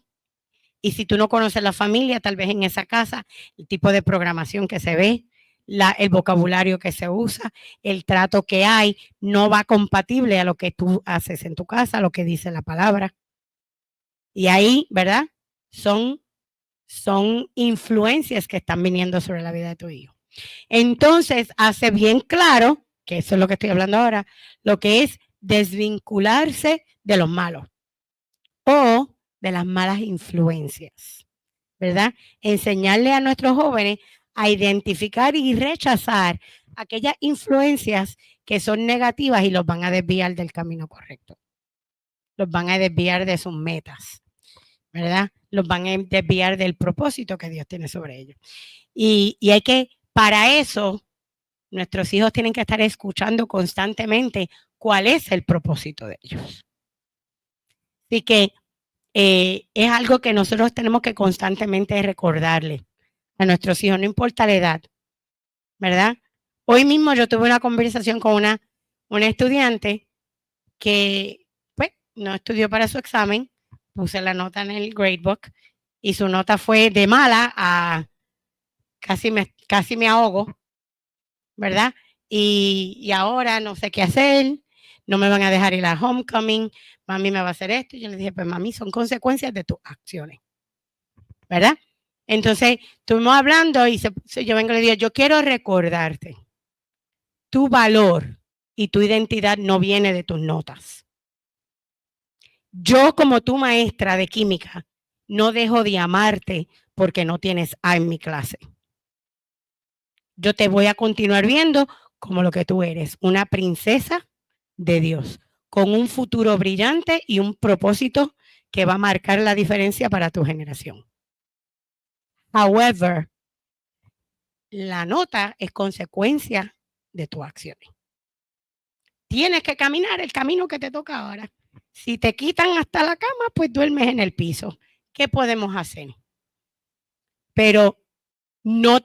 Y si tú no conoces la familia, tal vez en esa casa, el tipo de programación que se ve, el vocabulario que se usa, el trato que hay, no va compatible a lo que tú haces en tu casa, a lo que dice la palabra. Y ahí, ¿verdad? Son influencias que están viniendo sobre la vida de tu hijo. Entonces, hace bien claro, que eso es lo que estoy hablando ahora, lo que es desvincularse de los malos o de las malas influencias, ¿verdad? Enseñarle a nuestros jóvenes a identificar y rechazar aquellas influencias que son negativas y los van a desviar del camino correcto. Los van a desviar de sus metas, ¿verdad? Los van a desviar del propósito que Dios tiene sobre ellos. Y hay que, para eso, nuestros hijos tienen que estar escuchando constantemente cuál es el propósito de ellos. Así que es algo que nosotros tenemos que constantemente recordarle a nuestros hijos, no importa la edad, ¿verdad? Hoy mismo yo tuve una conversación con una estudiante que pues, no estudió para su examen, puse la nota en el gradebook y su nota fue de mala a casi me ahogo, ¿verdad? Y ahora no sé qué hacer, no me van a dejar ir a homecoming, mami me va a hacer esto. Y yo le dije, pues mami, son consecuencias de tus acciones, ¿verdad? Entonces, estuvimos hablando y yo vengo y le digo, yo quiero recordarte, tu valor y tu identidad no viene de tus notas. Yo como tu maestra de química no dejo de amarte porque no tienes A en mi clase. Yo te voy a continuar viendo como lo que tú eres, una princesa de Dios, con un futuro brillante y un propósito que va a marcar la diferencia para tu generación. However, la nota es consecuencia de tus acciones. Tienes que caminar el camino que te toca ahora. Si te quitan hasta la cama, pues duermes en el piso. ¿Qué podemos hacer? Pero no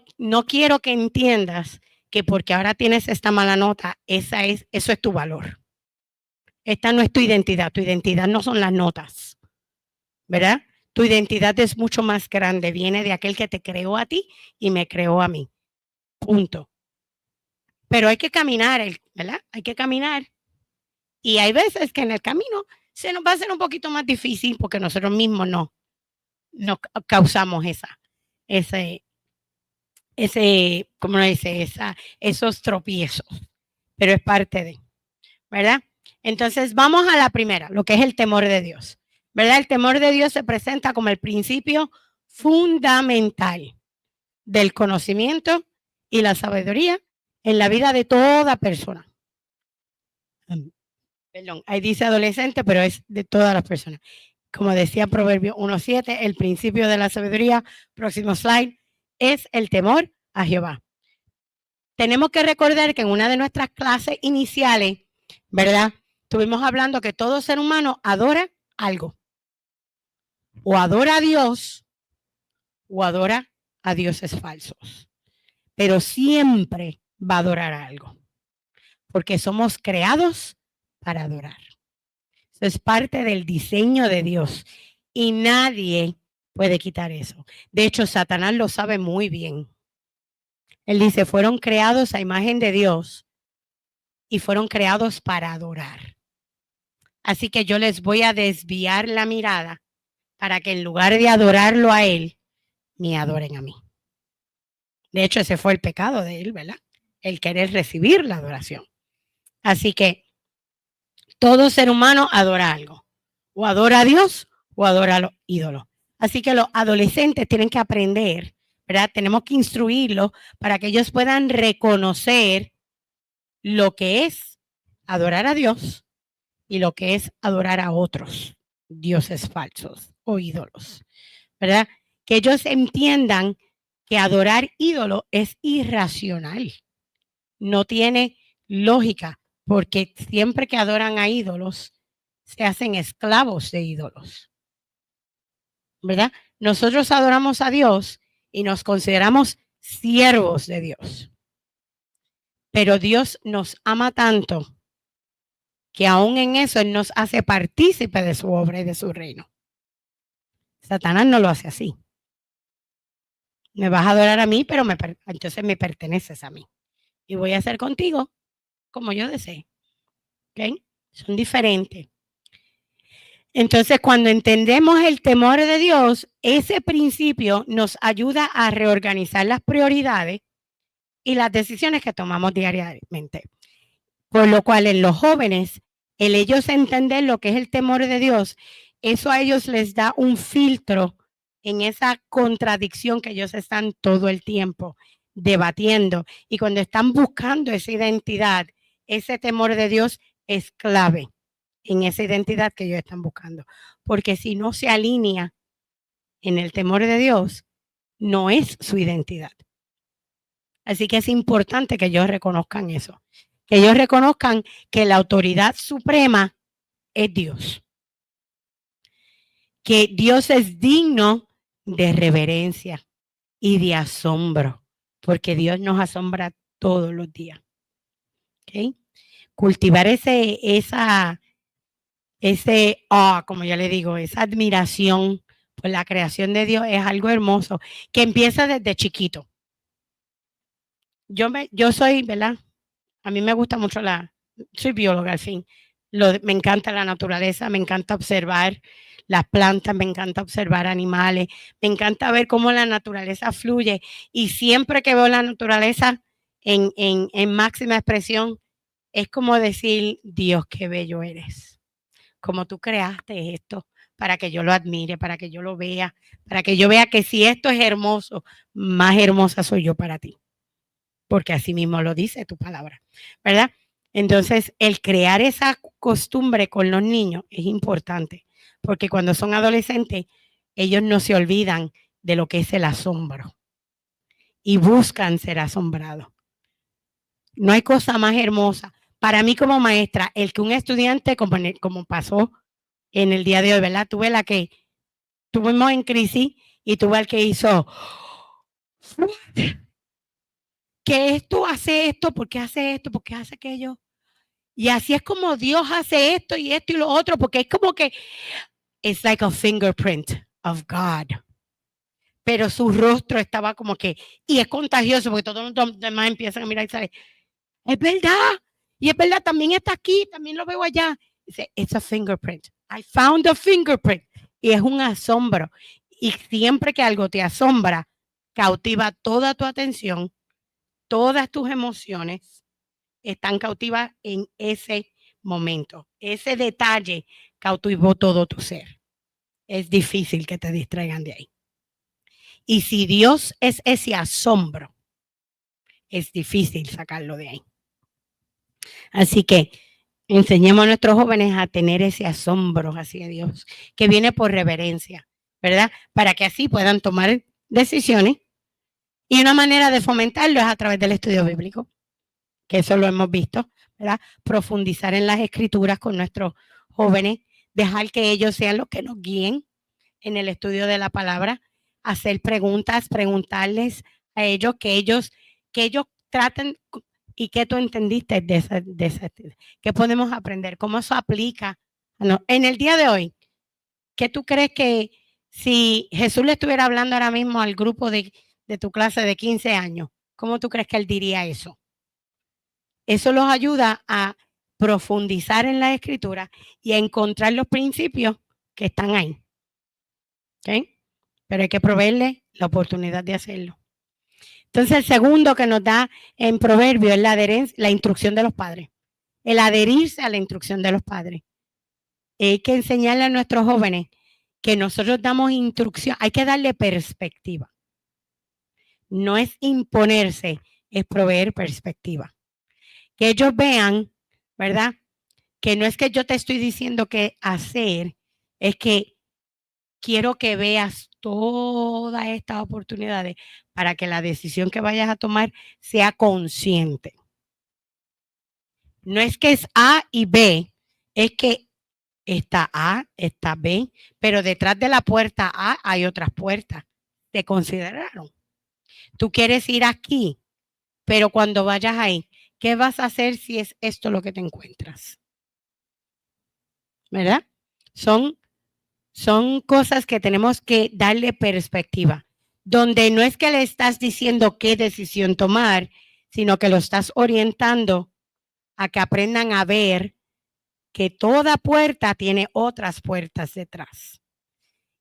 quiero que entiendas que porque ahora tienes esta mala nota, eso es tu valor. Esta no es tu identidad no son las notas, ¿verdad? Tu identidad es mucho más grande, viene de aquel que te creó a ti y me creó a mí, punto. Pero hay que caminar, ¿verdad? Hay que caminar. Y hay veces que en el camino se nos va a hacer un poquito más difícil porque nosotros mismos no causamos ¿cómo dice? Esos tropiezos, pero es parte de, ¿verdad? Entonces vamos a la primera, lo que es el temor de Dios, ¿verdad? El temor de Dios se presenta como el principio fundamental del conocimiento y la sabiduría en la vida de toda persona. Perdón, ahí dice adolescente, pero es de todas las personas. Como decía Proverbio 1:7, el principio de la sabiduría, próximo slide, es el temor a Jehová. Tenemos que recordar que en una de nuestras clases iniciales, ¿verdad? Estuvimos hablando que todo ser humano adora algo. O adora a Dios o adora a dioses falsos. Pero siempre va a adorar algo. Porque somos creados para adorar. Eso es parte del diseño de Dios. Y nadie puede quitar eso. De hecho, Satanás lo sabe muy bien. Él dice, fueron creados a imagen de Dios y fueron creados para adorar. Así que yo les voy a desviar la mirada para que en lugar de adorarlo a él, me adoren a mí. De hecho, ese fue el pecado de él, ¿verdad? El querer recibir la adoración. Así que todo ser humano adora algo. O adora a Dios o adora a los ídolos. Así que los adolescentes tienen que aprender, ¿verdad? Tenemos que instruirlos para que ellos puedan reconocer lo que es adorar a Dios y lo que es adorar a otros dioses falsos o ídolos, ¿verdad? Que ellos entiendan que adorar ídolo es irracional, no tiene lógica, porque siempre que adoran a ídolos, se hacen esclavos de ídolos, ¿verdad? Nosotros adoramos a Dios y nos consideramos siervos de Dios, pero Dios nos ama tanto que aún en eso Él nos hace partícipe de su obra y de su reino. Satanás no lo hace así. Me vas a adorar a mí, pero entonces me perteneces a mí. Y voy a hacer contigo como yo desee. ¿Ok? Son diferentes. Entonces, cuando entendemos el temor de Dios, ese principio nos ayuda a reorganizar las prioridades y las decisiones que tomamos diariamente. Por lo cual en los jóvenes el ellos entender lo que es el temor de Dios, eso a ellos les da un filtro en esa contradicción que ellos están todo el tiempo debatiendo. Y cuando están buscando esa identidad, ese temor de Dios es clave en esa identidad que ellos están buscando. Porque si no se alinea en el temor de Dios, no es su identidad. Así que es importante que ellos reconozcan eso. Que ellos reconozcan que la autoridad suprema es Dios. Que Dios es digno de reverencia y de asombro, porque Dios nos asombra todos los días. ¿Okay? Cultivar como yo le digo, esa admiración por la creación de Dios es algo hermoso, que empieza desde chiquito. Yo soy, ¿verdad? A mí me gusta mucho soy bióloga al fin. Me encanta la naturaleza, me encanta observar las plantas, me encanta observar animales, me encanta ver cómo la naturaleza fluye. Y siempre que veo la naturaleza en máxima expresión, es como decir, Dios, qué bello eres. Como tú creaste esto para que yo lo admire, para que yo lo vea, para que yo vea que si esto es hermoso, más hermosa soy yo para ti. Porque así mismo lo dice tu palabra, ¿verdad? Entonces, el crear esa costumbre con los niños es importante, porque cuando son adolescentes, ellos no se olvidan de lo que es el asombro y buscan ser asombrados. No hay cosa más hermosa. Para mí como maestra, el que un estudiante, como pasó en el día de hoy, ¿verdad? Tuve la que tuvimos en crisis y tuve el que hizo, que esto hace esto, porque hace esto, porque hace aquello. Y así es como Dios hace esto y lo otro, porque es como que it's like a fingerprint of God. Pero su rostro estaba como que, y es contagioso, porque todos los demás empiezan a mirar y salen, es verdad, y es verdad, también está aquí, también lo veo allá. Dice, it's a fingerprint. I found a fingerprint. Y es un asombro. Y siempre que algo te asombra, cautiva toda tu atención, todas tus emociones están cautivas en ese momento. Ese detalle cautivó todo tu ser. Es difícil que te distraigan de ahí. Y si Dios es ese asombro, es difícil sacarlo de ahí. Así que enseñemos a nuestros jóvenes a tener ese asombro hacia Dios, que viene por reverencia, ¿verdad? Para que así puedan tomar decisiones. Y una manera de fomentarlo es a través del estudio bíblico, que eso lo hemos visto, ¿verdad? Profundizar en las escrituras con nuestros jóvenes, dejar que ellos sean los que nos guíen en el estudio de la palabra, hacer preguntas, preguntarles a ellos, que ellos traten y qué tú entendiste de esa, qué podemos aprender, cómo eso aplica. No, en el día de hoy, ¿qué tú crees que si Jesús le estuviera hablando ahora mismo al grupo de tu clase de 15 años, cómo tú crees que él diría eso? Eso los ayuda a profundizar en la escritura y a encontrar los principios que están ahí. ¿Okay? Pero hay que proveerle la oportunidad de hacerlo. Entonces, el segundo que nos da en Proverbio es la instrucción de los padres. El adherirse a la instrucción de los padres. Hay que enseñarle a nuestros jóvenes que nosotros damos instrucción, hay que darle perspectiva. No es imponerse, es proveer perspectiva. Que ellos vean, ¿verdad? Que no es que yo te estoy diciendo qué hacer, es que quiero que veas todas estas oportunidades para que la decisión que vayas a tomar sea consciente. No es que es A y B, es que está A, está B, pero detrás de la puerta A hay otras puertas. ¿Te consideraron? Tú quieres ir aquí, pero cuando vayas ahí, ¿qué vas a hacer si es esto lo que te encuentras? ¿Verdad? Son cosas que tenemos que darle perspectiva, donde no es que le estás diciendo qué decisión tomar, sino que lo estás orientando a que aprendan a ver que toda puerta tiene otras puertas detrás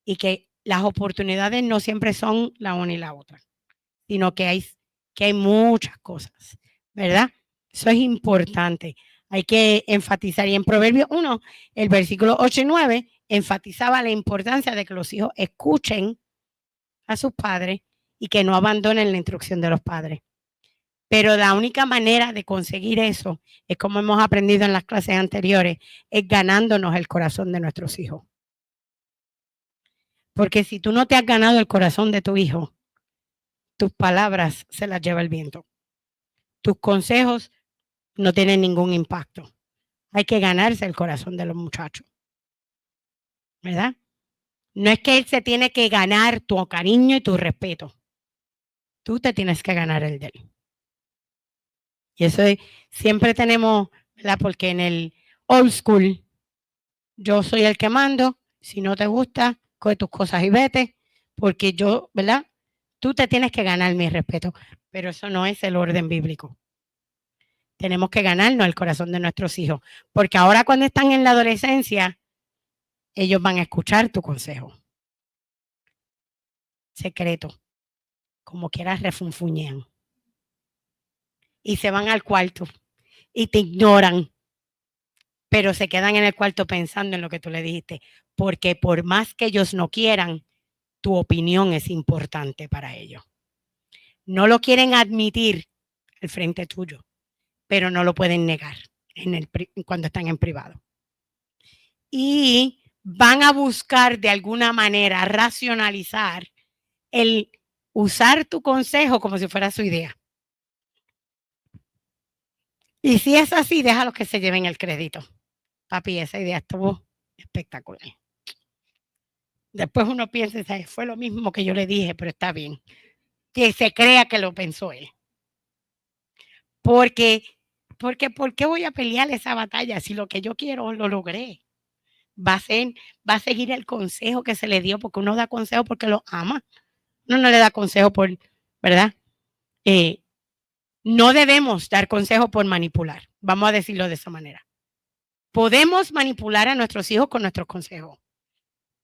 y que las oportunidades no siempre son la una y la otra, sino que hay muchas cosas, ¿verdad? Eso es importante. Hay que enfatizar. Y en Proverbios 1, el versículo 8 y 9, enfatizaba la importancia de que los hijos escuchen a sus padres y que no abandonen la instrucción de los padres. Pero la única manera de conseguir eso es, como hemos aprendido en las clases anteriores, es ganándonos el corazón de nuestros hijos. Porque si tú no te has ganado el corazón de tu hijo, tus palabras se las lleva el viento. Tus consejos no tienen ningún impacto. Hay que ganarse el corazón de los muchachos, ¿verdad? No es que él se tiene que ganar tu cariño y tu respeto. Tú te tienes que ganar el de él. Y eso es, siempre tenemos, ¿verdad? Porque en el old school, yo soy el que mando. Si no te gusta, coge tus cosas y vete. Porque yo, ¿verdad? Tú te tienes que ganar mi respeto. Pero eso no es el orden bíblico. Tenemos que ganarnos el corazón de nuestros hijos. Porque ahora cuando están en la adolescencia, ellos van a escuchar tu consejo. Secreto. Como quieras, refunfuñean. Y se van al cuarto y te ignoran, pero se quedan en el cuarto pensando en lo que tú le dijiste, porque por más que ellos no quieran, tu opinión es importante para ellos. No lo quieren admitir al frente tuyo, pero no lo pueden negar cuando están en privado. Y van a buscar de alguna manera racionalizar el usar tu consejo como si fuera su idea. Y si es así, déjalos que se lleven el crédito. Papi, esa idea estuvo espectacular. Después uno piensa, fue lo mismo que yo le dije, pero está bien. Que se crea que lo pensó él. Porque, ¿por qué voy a pelear esa batalla si lo que yo quiero lo logré? Va a seguir el consejo que se le dio, porque uno da consejo porque lo ama. Uno no le da consejo por, ¿verdad? No debemos dar consejo por manipular. Vamos a decirlo de esa manera. Podemos manipular a nuestros hijos con nuestros consejos,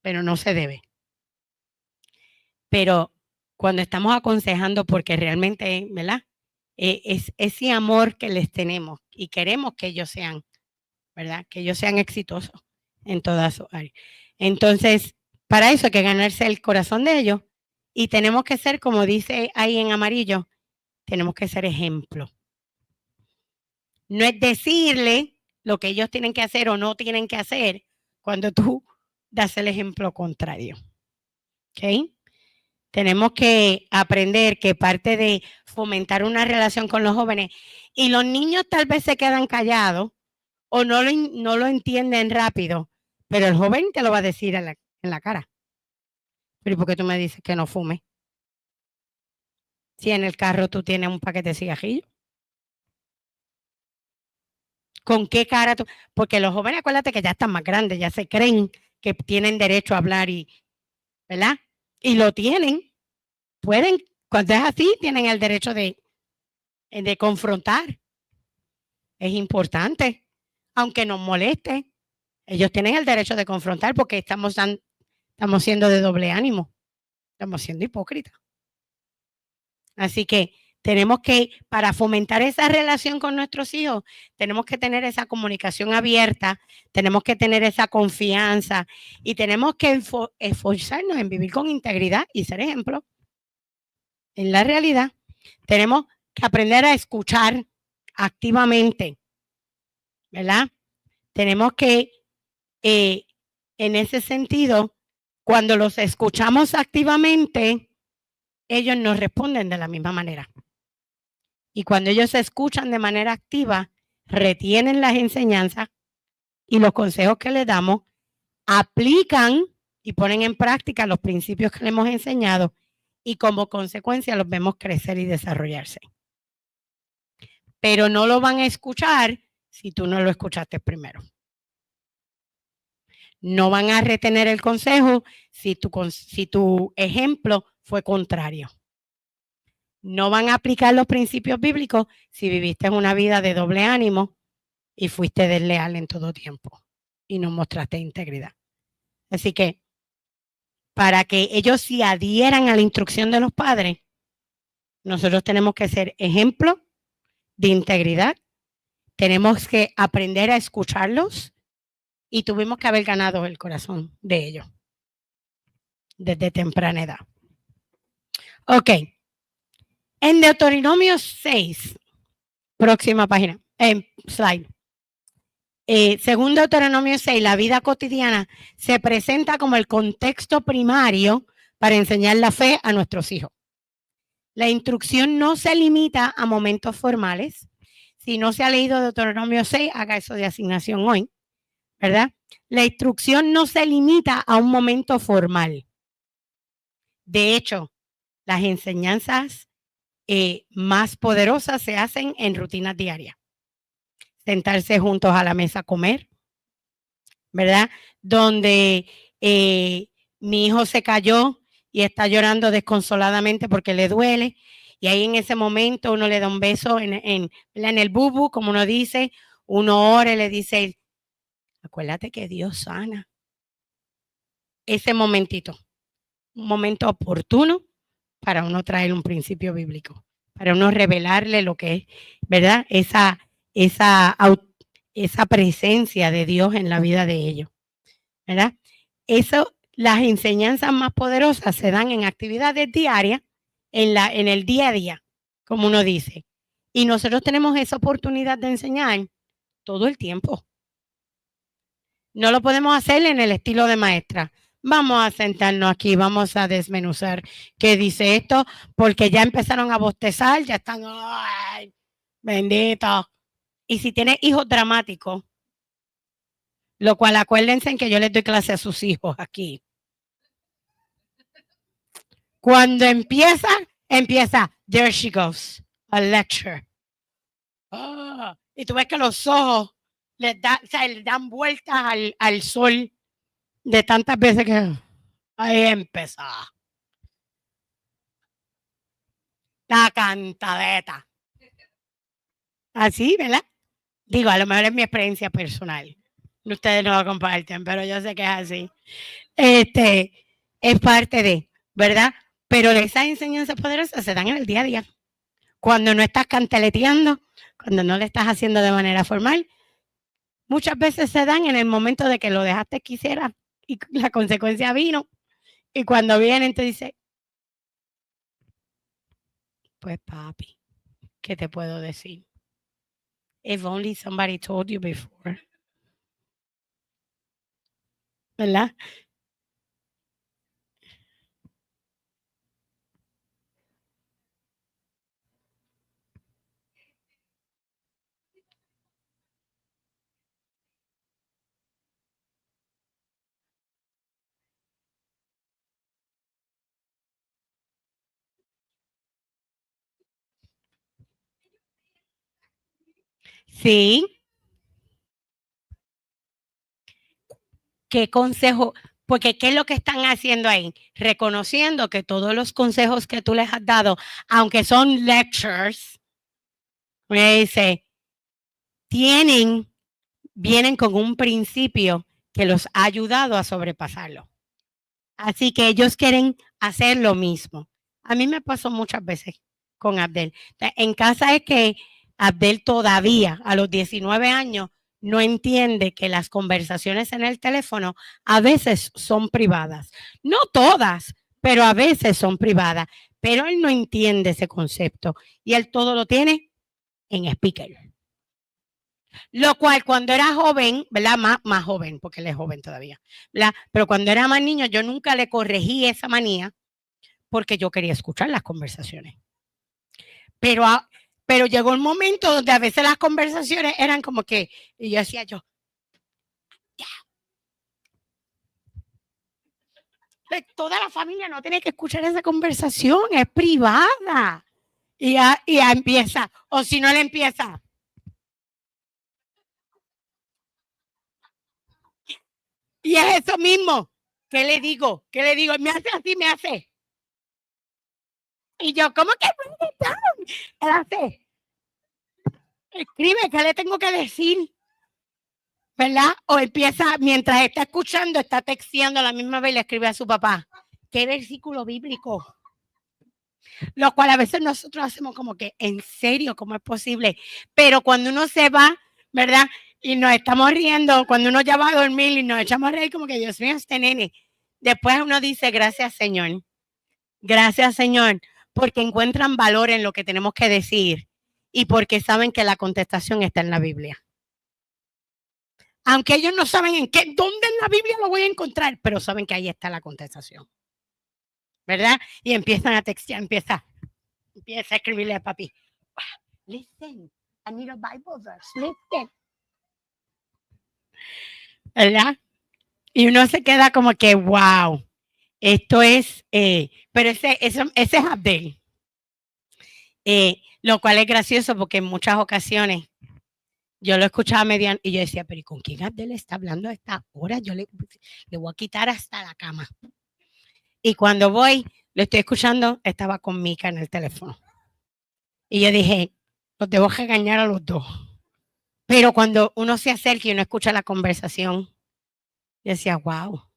pero no se debe. Pero cuando estamos aconsejando porque realmente, ¿verdad? Es ese amor que les tenemos y queremos que ellos sean, ¿verdad? Que ellos sean exitosos en todas sus áreas. Entonces, para eso hay que ganarse el corazón de ellos y tenemos que ser, como dice ahí en amarillo, tenemos que ser ejemplo. No es decirle lo que ellos tienen que hacer o no tienen que hacer cuando tú das el ejemplo contrario. ¿Ok? Tenemos que aprender que parte de fomentar una relación con los jóvenes, y los niños tal vez se quedan callados o no lo entienden rápido, pero el joven te lo va a decir en la cara. Pero ¿por qué tú me dices que no fume? Si en el carro tú tienes un paquete de cigarrillos. ¿Con qué cara tú? Porque los jóvenes, acuérdate que ya están más grandes, ya se creen que tienen derecho a hablar ¿verdad? Y lo tienen. Pueden, cuando es así, tienen el derecho de confrontar. Es importante, aunque nos moleste. Ellos tienen el derecho de confrontar porque estamos siendo de doble ánimo. Estamos siendo hipócritas. Así que tenemos que, para fomentar esa relación con nuestros hijos, tenemos que tener esa comunicación abierta, tenemos que tener esa confianza y tenemos que esforzarnos en vivir con integridad y ser ejemplo. En la realidad, tenemos que aprender a escuchar activamente, ¿verdad? Tenemos que, en ese sentido, cuando los escuchamos activamente, ellos nos responden de la misma manera. Y cuando ellos se escuchan de manera activa, retienen las enseñanzas y los consejos que les damos, aplican y ponen en práctica los principios que les hemos enseñado y como consecuencia los vemos crecer y desarrollarse. Pero no lo van a escuchar si tú no lo escuchaste primero. No van a retener el consejo si tu ejemplo fue contrario. No van a aplicar los principios bíblicos si viviste una vida de doble ánimo y fuiste desleal en todo tiempo y no mostraste integridad. Así que para que ellos se adhieran a la instrucción de los padres, nosotros tenemos que ser ejemplo de integridad, tenemos que aprender a escucharlos y tuvimos que haber ganado el corazón de ellos desde temprana edad. Ok. En Deuteronomio 6, próxima página, slide. Según Deuteronomio 6, la vida cotidiana se presenta como el contexto primario para enseñar la fe a nuestros hijos. La instrucción no se limita a momentos formales. Si no se ha leído Deuteronomio 6, haga eso de asignación hoy, ¿verdad? La instrucción no se limita a un momento formal. De hecho, las enseñanzas más poderosas se hacen en rutinas diarias. Sentarse juntos a la mesa a comer, ¿verdad? Donde mi hijo se cayó y está llorando desconsoladamente porque le duele. Y ahí en ese momento uno le da un beso en el bubu, como uno dice, uno ora y le dice, acuérdate que Dios sana. Ese momentito, un momento oportuno para uno traer un principio bíblico, para uno revelarle lo que es, ¿verdad? Esa presencia de Dios en la vida de ellos, ¿verdad? Eso, las enseñanzas más poderosas se dan en actividades diarias, en el día a día, como uno dice. Y nosotros tenemos esa oportunidad de enseñar todo el tiempo. No lo podemos hacer en el estilo de maestra. Vamos a sentarnos aquí, vamos a desmenuzar qué dice esto, porque ya empezaron a bostezar, ya están, ¡ay, bendito! Y si tiene hijos dramáticos, lo cual acuérdense en que yo les doy clase a sus hijos aquí. Cuando empieza, there she goes, a lecture. Oh, y tú ves que los ojos les dan vueltas al sol de tantas veces que ahí empezó. La cantadeta. Así, ¿verdad? Digo, a lo mejor es mi experiencia personal. Ustedes no lo comparten, pero yo sé que es así. Es parte de, ¿verdad? Pero esas enseñanzas poderosas se dan en el día a día. Cuando no estás cantaleteando, cuando no le estás haciendo de manera formal, muchas veces se dan en el momento de que lo dejaste quisiera y la consecuencia vino. Y cuando vienen te dice, pues papi, ¿qué te puedo decir? If only somebody told you before. ¿Verdad? Sí. ¿Qué consejo? Porque ¿qué es lo que están haciendo ahí? Reconociendo que todos los consejos que tú les has dado, aunque son lectures, me dice, vienen con un principio que los ha ayudado a sobrepasarlo. Así que ellos quieren hacer lo mismo. A mí me pasó muchas veces con Abdel. En casa es que Abdel todavía a los 19 años no entiende que las conversaciones en el teléfono a veces son privadas. No todas, pero a veces son privadas. Pero él no entiende ese concepto y él todo lo tiene en speaker. Lo cual cuando era joven, ¿verdad? Más joven, porque él es joven todavía, ¿verdad? Pero cuando era más niño, yo nunca le corregí esa manía porque yo quería escuchar las conversaciones. Pero llegó un momento donde a veces las conversaciones eran como que, y yo decía ya. Toda la familia no tiene que escuchar esa conversación, es privada. Y ya empieza, o si no le empieza. Y es eso mismo. ¿Qué le digo? Me hace así, me hace. Y yo, ¿cómo que él hace? Escribe, ¿qué le tengo que decir? ¿Verdad? O empieza, mientras está escuchando, está texteando a la misma vez y le escribe a su papá. ¿Qué versículo bíblico? Lo cual a veces nosotros hacemos como que, ¿en serio? ¿Cómo es posible? Pero cuando uno se va ¿verdad? Y nos estamos riendo cuando uno ya va a dormir y nos echamos a reír como que, Dios mío, este nene. Después uno dice, gracias, Señor. Gracias, Señor, porque encuentran valor en lo que tenemos que decir y porque saben que la contestación está en la Biblia. Aunque ellos no saben dónde en la Biblia lo voy a encontrar, pero saben que ahí está la contestación. ¿Verdad? Y empiezan a textear, empieza a escribirle a papi. Listen, I need a Bible verse. Listen. ¿Verdad? Y uno se queda como que, wow, esto es, pero ese es Abdel. Lo cual es gracioso porque en muchas ocasiones yo lo escuchaba mediante y yo decía, pero ¿y con quién Abdel está hablando a esta hora? Yo le voy a quitar hasta la cama. Y cuando voy, lo estoy escuchando, estaba con Mica en el teléfono. Y yo dije, los debo regañar a los dos. Pero cuando uno se acerca y uno escucha la conversación, yo decía, wow,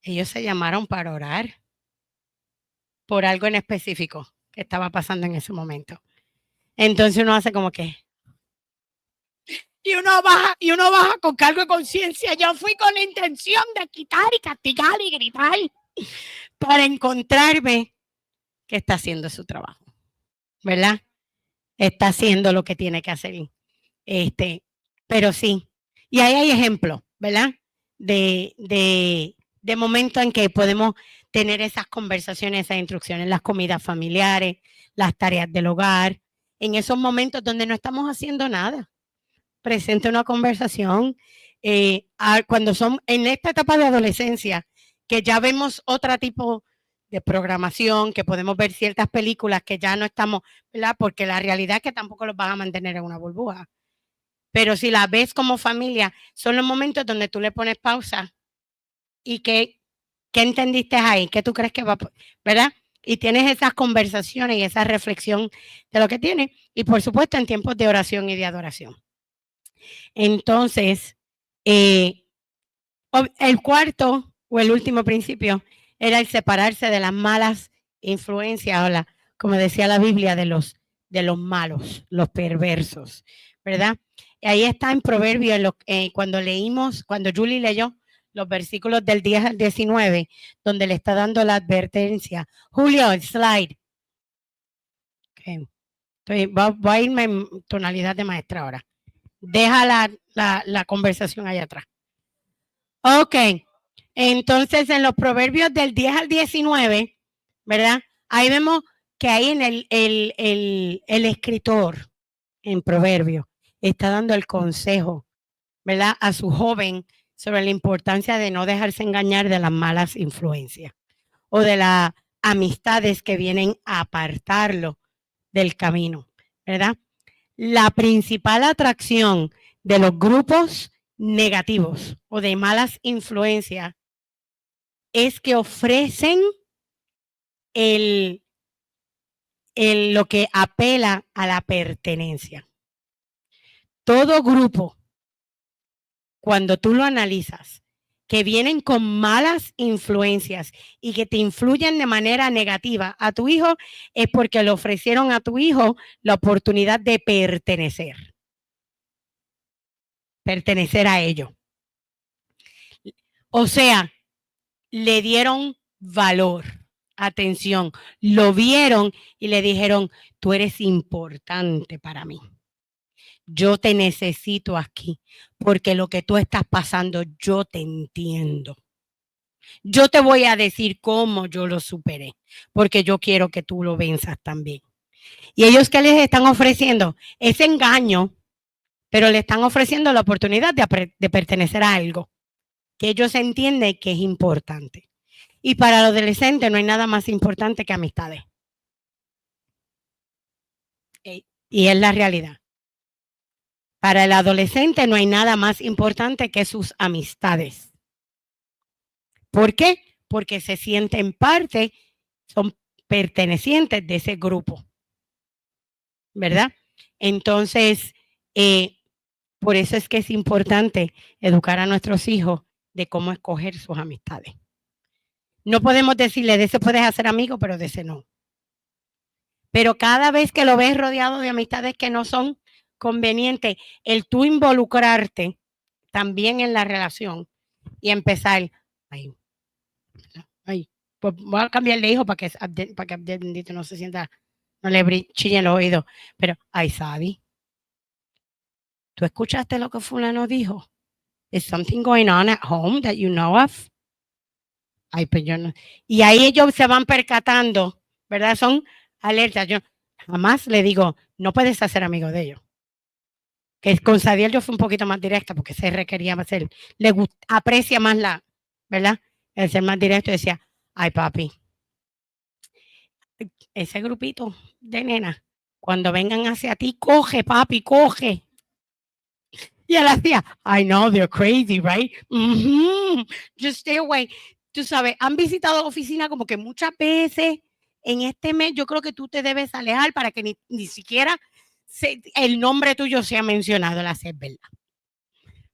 ellos se llamaron para orar por algo en específico que estaba pasando en ese momento. Entonces uno hace como que, y uno baja con cargo de conciencia. Yo fui con la intención de quitar y castigar y gritar para encontrarme que está haciendo su trabajo, ¿verdad? Está haciendo lo que tiene que hacer. Pero sí, y ahí hay ejemplos, ¿verdad? De momentos en que podemos tener esas conversaciones, esas instrucciones, las comidas familiares, las tareas del hogar, en esos momentos donde no estamos haciendo nada. Presente una conversación. Cuando son en esta etapa de adolescencia, que ya vemos otro tipo de programación, que podemos ver ciertas películas que ya no estamos, ¿verdad? Porque la realidad es que tampoco los van a mantener en una burbuja. Pero si la ves como familia, son los momentos donde tú le pones pausa y ¿qué entendiste ahí? ¿Qué tú crees que va, verdad? Y tienes esas conversaciones y esa reflexión de lo que tienes. Y por supuesto en tiempos de oración y de adoración. Entonces, el cuarto o el último principio era el separarse de las malas influencias, como decía la Biblia, de los malos, los perversos, ¿verdad? Y ahí está en Proverbios, cuando Julie leyó los versículos del 10 al 19, donde le está dando la advertencia. Julio, el slide. Okay. Voy a irme en tonalidad de maestra ahora. Deja la conversación allá atrás. Ok, entonces en los proverbios del 10 al 19, ¿verdad? Ahí vemos que ahí en el escritor en proverbios está dando el consejo, ¿verdad? A su joven sobre la importancia de no dejarse engañar de las malas influencias o de las amistades que vienen a apartarlo del camino, ¿verdad? La principal atracción de los grupos negativos o de malas influencias es que ofrecen lo que apela a la pertenencia. Todo grupo, cuando tú lo analizas, que vienen con malas influencias y que te influyen de manera negativa a tu hijo, es porque le ofrecieron a tu hijo la oportunidad de pertenecer a ellos. O sea, le dieron valor, atención, lo vieron y le dijeron, tú eres importante para mí. Yo te necesito aquí porque lo que tú estás pasando, yo te entiendo. Yo te voy a decir cómo yo lo superé, porque yo quiero que tú lo venzas también. Y ellos que les están ofreciendo ese engaño, pero le están ofreciendo la oportunidad de pertenecer a algo que ellos entienden que es importante. Y para el adolescente no hay nada más importante que amistades. Y es la realidad. Para el adolescente no hay nada más importante que sus amistades. ¿Por qué? Porque se sienten parte, son pertenecientes de ese grupo. ¿Verdad? Entonces, por eso es que es importante educar a nuestros hijos de cómo escoger sus amistades. No podemos decirle, de ese puedes hacer amigo, pero de ese no. Pero cada vez que lo ves rodeado de amistades que no son, conveniente el tú involucrarte también en la relación y empezar, ay, pues voy a cambiar de hijo para que Abdel bendito no se sienta, no le chille los oídos, pero, ay, Sabi, ¿tú escuchaste lo que fulano dijo? Is something going on at home that you know of? Ay, pues yo no. Y ahí ellos se van percatando, ¿verdad? Son alertas. Yo jamás le digo, no puedes hacer amigo de ellos. Que con Sadiel yo fui un poquito más directa porque se requería hacer, aprecia más ¿verdad? El ser más directo y decía, ay papi, ese grupito de nenas, cuando vengan hacia ti, coge papi, coge. Y él hacía, I know, they're crazy, right? Just stay away. Tú sabes, han visitado la oficina como que muchas veces en este mes, yo creo que tú te debes alejar para que ni siquiera el nombre tuyo sea mencionado, la es verdad.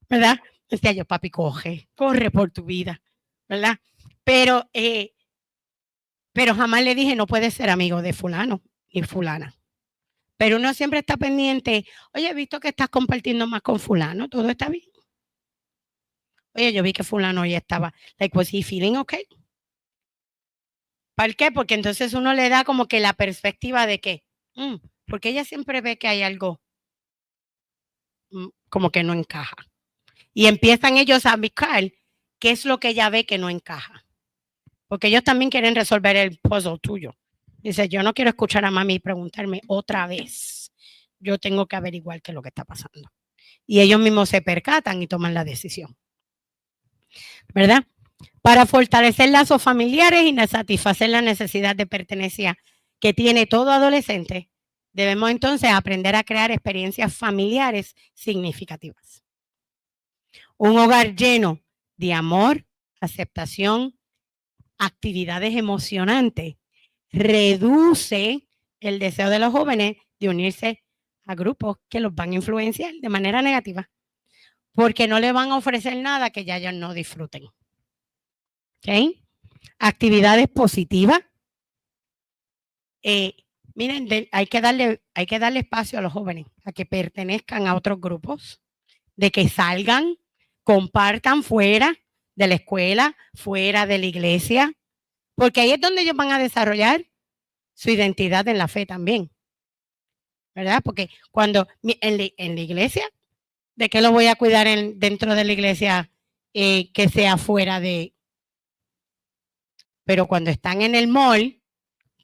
¿Verdad? Decía yo, papi, corre por tu vida, ¿verdad? Pero jamás le dije, no puedes ser amigo de fulano ni fulana. Pero uno siempre está pendiente, oye, he visto que estás compartiendo más con fulano, todo está bien. Oye, yo vi que fulano hoy estaba, like, was he feeling okay? ¿Para qué? Porque entonces uno le da como que la perspectiva de que, porque ella siempre ve que hay algo como que no encaja. Y empiezan ellos a buscar qué es lo que ella ve que no encaja. Porque ellos también quieren resolver el puzzle tuyo. Dice, yo no quiero escuchar a mami preguntarme otra vez. Yo tengo que averiguar qué es lo que está pasando. Y ellos mismos se percatan y toman la decisión. ¿Verdad? Para fortalecer lazos familiares y satisfacer la necesidad de pertenencia que tiene todo adolescente, debemos entonces aprender a crear experiencias familiares significativas. Un hogar lleno de amor, aceptación, actividades emocionantes, reduce el deseo de los jóvenes de unirse a grupos que los van a influenciar de manera negativa, porque no le van a ofrecer nada que ya ellos no disfruten. ¿Ok? Actividades positivas. Miren, hay que darle espacio a los jóvenes a que pertenezcan a otros grupos, de que salgan, compartan fuera de la escuela, fuera de la iglesia, porque ahí es donde ellos van a desarrollar su identidad en la fe también, ¿verdad? Porque cuando en la iglesia, ¿de qué lo voy a cuidar dentro de la iglesia que sea fuera de? Pero cuando están en el mall,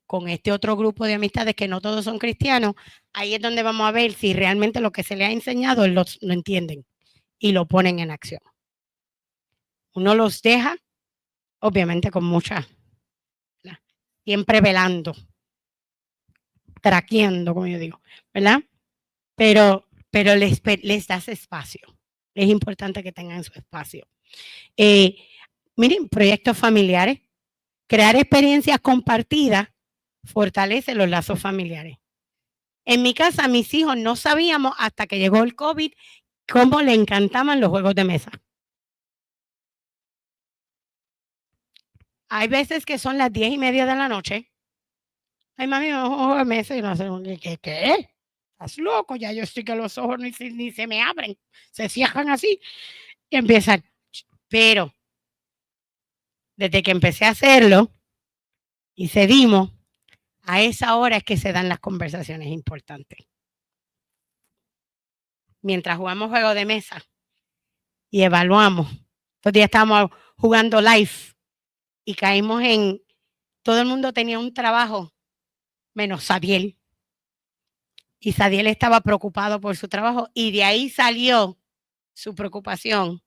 con este otro grupo de amistades que no todos son cristianos, ahí es donde vamos a ver si realmente lo que se les ha enseñado lo entienden y lo ponen en acción. Uno los deja, obviamente con mucha, ¿verdad? Siempre velando, traqueando, como yo digo, ¿verdad? Pero les das espacio. Es importante que tengan su espacio. Miren, proyectos familiares, crear experiencias compartidas fortalece los lazos familiares. En mi casa, mis hijos no sabíamos hasta que llegó el COVID cómo le encantaban los juegos de mesa. Hay veces que son las 10:30 de la noche. Ay, mami, vamos a jugar de mesa. Y no sé, ¿qué? ¿Estás loco? Ya yo estoy que los ojos ni se me abren. Se cierran así. Y empiezan. Pero, desde que empecé a hacerlo y cedimos, a esa hora es que se dan las conversaciones importantes. Mientras jugamos juego de mesa y evaluamos. Estos días estábamos jugando live y caímos en, todo el mundo tenía un trabajo, menos Sadiel. Y Sadiel estaba preocupado por su trabajo y de ahí salió su preocupación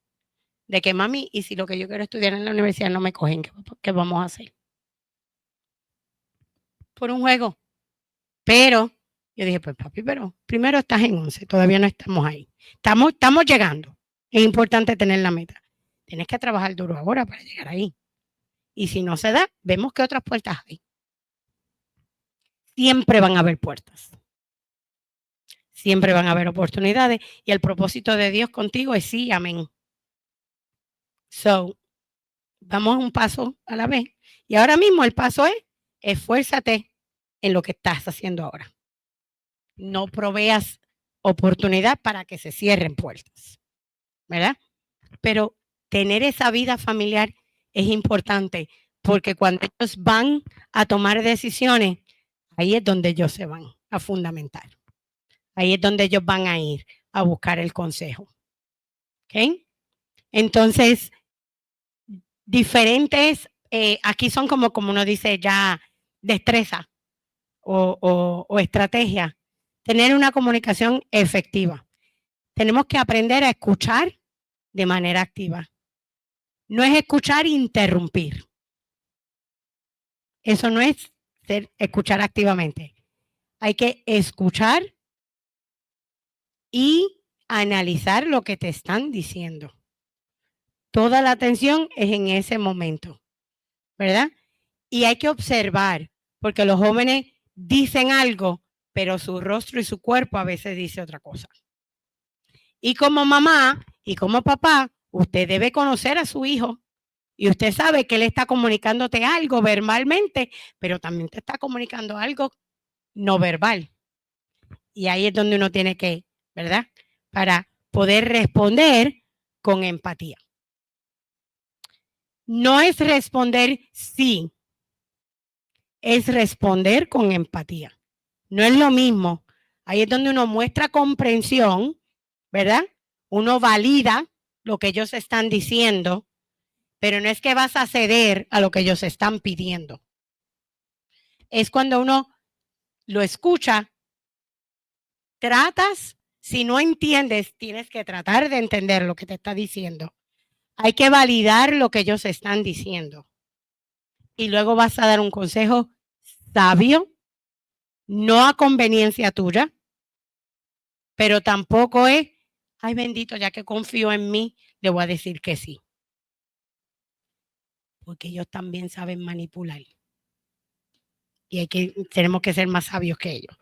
de que, mami, y si lo que yo quiero estudiar en la universidad no me cogen, ¿qué vamos a hacer? Por un juego. Pero yo dije, pues papi, pero primero estás en 11, todavía no estamos ahí. Estamos llegando. Es importante tener la meta. Tienes que trabajar duro ahora para llegar ahí. Y si no se da, vemos qué otras puertas hay. Siempre van a haber puertas. Siempre van a haber oportunidades. Y el propósito de Dios contigo es sí, amén. So, vamos un paso a la vez. Y ahora mismo el paso es, esfuérzate en lo que estás haciendo ahora. No proveas oportunidad para que se cierren puertas, ¿verdad? Pero tener esa vida familiar es importante porque cuando ellos van a tomar decisiones, ahí es donde ellos se van a fundamentar. Ahí es donde ellos van a ir a buscar el consejo. ¿Ok? Entonces, diferentes, aquí son como uno dice ya, destreza o estrategia. Tener una comunicación efectiva. Tenemos que aprender a escuchar de manera activa. No es escuchar e interrumpir. Eso no es escuchar activamente. Hay que escuchar y analizar lo que te están diciendo. Toda la atención es en ese momento, ¿verdad? Y hay que observar, porque los jóvenes dicen algo, pero su rostro y su cuerpo a veces dice otra cosa. Y como mamá y como papá, usted debe conocer a su hijo y usted sabe que él está comunicándote algo verbalmente, pero también te está comunicando algo no verbal. Y ahí es donde uno tiene que, ¿verdad? Para poder responder con empatía. No es responder sí, es responder con empatía. No es lo mismo. Ahí es donde uno muestra comprensión, ¿verdad? Uno valida lo que ellos están diciendo, pero no es que vas a ceder a lo que ellos están pidiendo. Es cuando uno lo escucha, tratas, si no entiendes, tienes que tratar de entender lo que te está diciendo. Hay que validar lo que ellos están diciendo. Y luego vas a dar un consejo sabio, no a conveniencia tuya, pero tampoco es, ay bendito, ya que confío en mí, le voy a decir que sí. Porque ellos también saben manipular. Y tenemos que ser más sabios que ellos,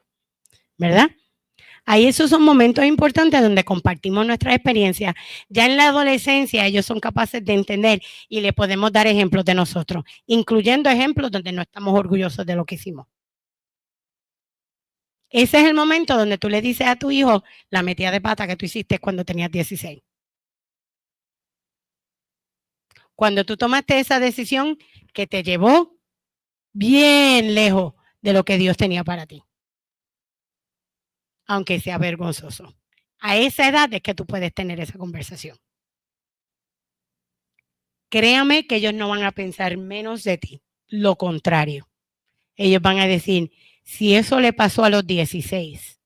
¿verdad? Ahí esos son momentos importantes donde compartimos nuestras experiencias. Ya en la adolescencia ellos son capaces de entender y le podemos dar ejemplos de nosotros, incluyendo ejemplos donde no estamos orgullosos de lo que hicimos. Ese es el momento donde tú le dices a tu hijo la metida de pata que tú hiciste cuando tenías 16. Cuando tú tomaste esa decisión que te llevó bien lejos de lo que Dios tenía para ti. Aunque sea vergonzoso. A esa edad es que tú puedes tener esa conversación. Créame que ellos no van a pensar menos de ti. Lo contrario. Ellos van a decir, si eso le pasó a los 16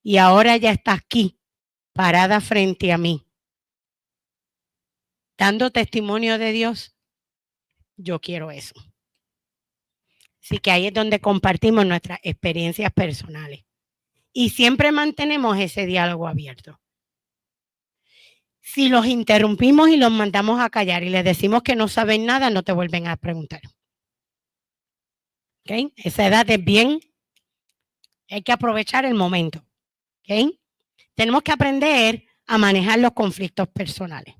y ahora ya está aquí, parada frente a mí, dando testimonio de Dios, yo quiero eso. Así que ahí es donde compartimos nuestras experiencias personales. Y siempre mantenemos ese diálogo abierto. Si los interrumpimos y los mandamos a callar y les decimos que no saben nada, no te vuelven a preguntar. ¿Okay? Esa edad es bien, hay que aprovechar el momento. ¿Okay? Tenemos que aprender a manejar los conflictos personales,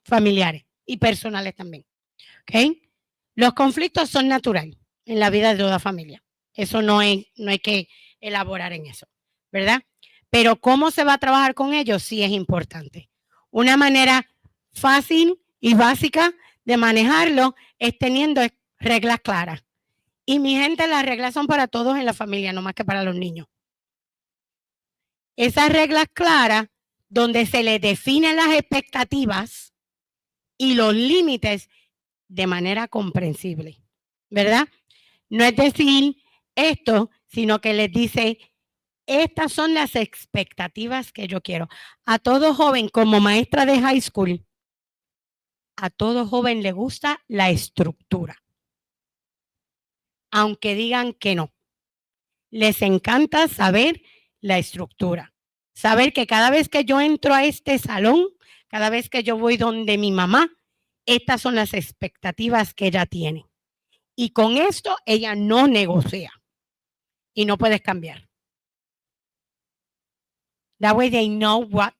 familiares y personales también. ¿Okay? Los conflictos son naturales en la vida de toda familia. Eso no hay que elaborar en eso, ¿verdad? Pero cómo se va a trabajar con ellos sí es importante. Una manera fácil y básica de manejarlo es teniendo reglas claras. Y mi gente, las reglas son para todos en la familia, no más que para los niños. Esas reglas claras donde se les definen las expectativas y los límites de manera comprensible, ¿verdad? No es decir esto, sino que les dice, estas son las expectativas que yo quiero. A todo joven, como maestra de high school, a todo joven le gusta la estructura. Aunque digan que no. Les encanta saber la estructura. Saber que cada vez que yo entro a este salón, cada vez que yo voy donde mi mamá, estas son las expectativas que ella tiene. Y con esto ella no negocia. Y no puedes cambiar. That way they know what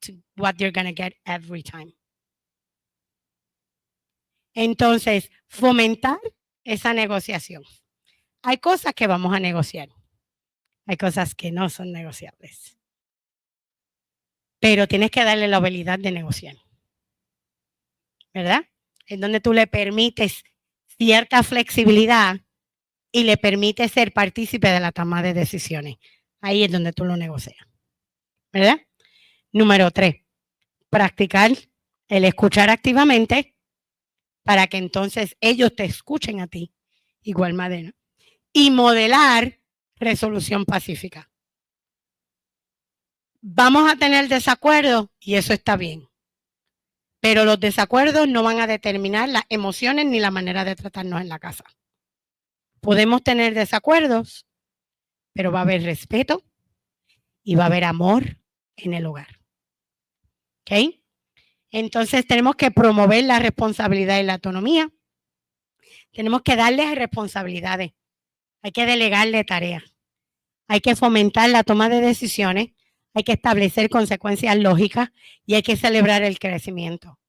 they're going to get every time. Entonces, fomentar esa negociación. Hay cosas que vamos a negociar. Hay cosas que no son negociables. pero tienes que darle la habilidad de negociar, ¿verdad? En donde tú le permites cierta flexibilidad y le permites ser partícipe de la toma de decisiones. Ahí es donde tú lo negocias, ¿verdad? Número 3, practicar el escuchar activamente para que entonces ellos te escuchen a ti, igual manera. Y modelar resolución pacífica. Vamos a tener desacuerdos y eso está bien. Pero los desacuerdos no van a determinar las emociones ni la manera de tratarnos en la casa. Podemos tener desacuerdos, pero va a haber respeto y va a haber amor en el hogar. ¿Ok? Entonces tenemos que promover la responsabilidad y la autonomía. Tenemos que darles responsabilidades. Hay que delegarle tareas. Hay que fomentar la toma de decisiones. Hay que establecer consecuencias lógicas y hay que celebrar el crecimiento.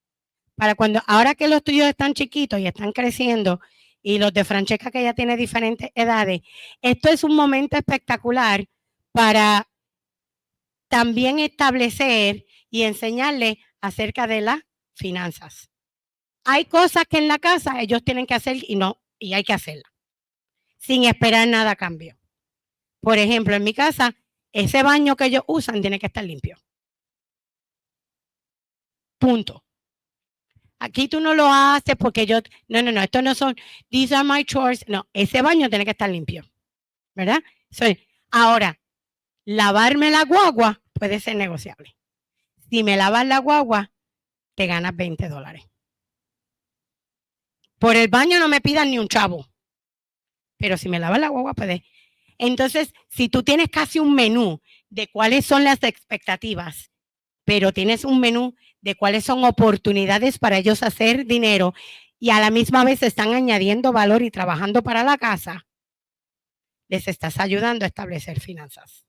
Ahora que los tuyos están chiquitos y están creciendo y los de Francesca que ya tiene diferentes edades, esto es un momento espectacular para también establecer y enseñarles acerca de las finanzas. Hay cosas que en la casa ellos tienen que hacer y hay que hacerlas, sin esperar nada a cambio. Por ejemplo, en mi casa, ese baño que ellos usan tiene que estar limpio. Punto. Aquí tú no lo haces porque no, esto no son, these are my chores. No, ese baño tiene que estar limpio, ¿verdad? Ahora, lavarme la guagua puede ser negociable. Si me lavas la guagua, te ganas $20. Por el baño no me pidan ni un chavo, pero si me lavas la guagua, puedes. Entonces, si tú tienes casi un menú de cuáles son las expectativas, pero tienes un menú de cuáles son oportunidades para ellos hacer dinero y a la misma vez están añadiendo valor y trabajando para la casa, les estás ayudando a establecer finanzas.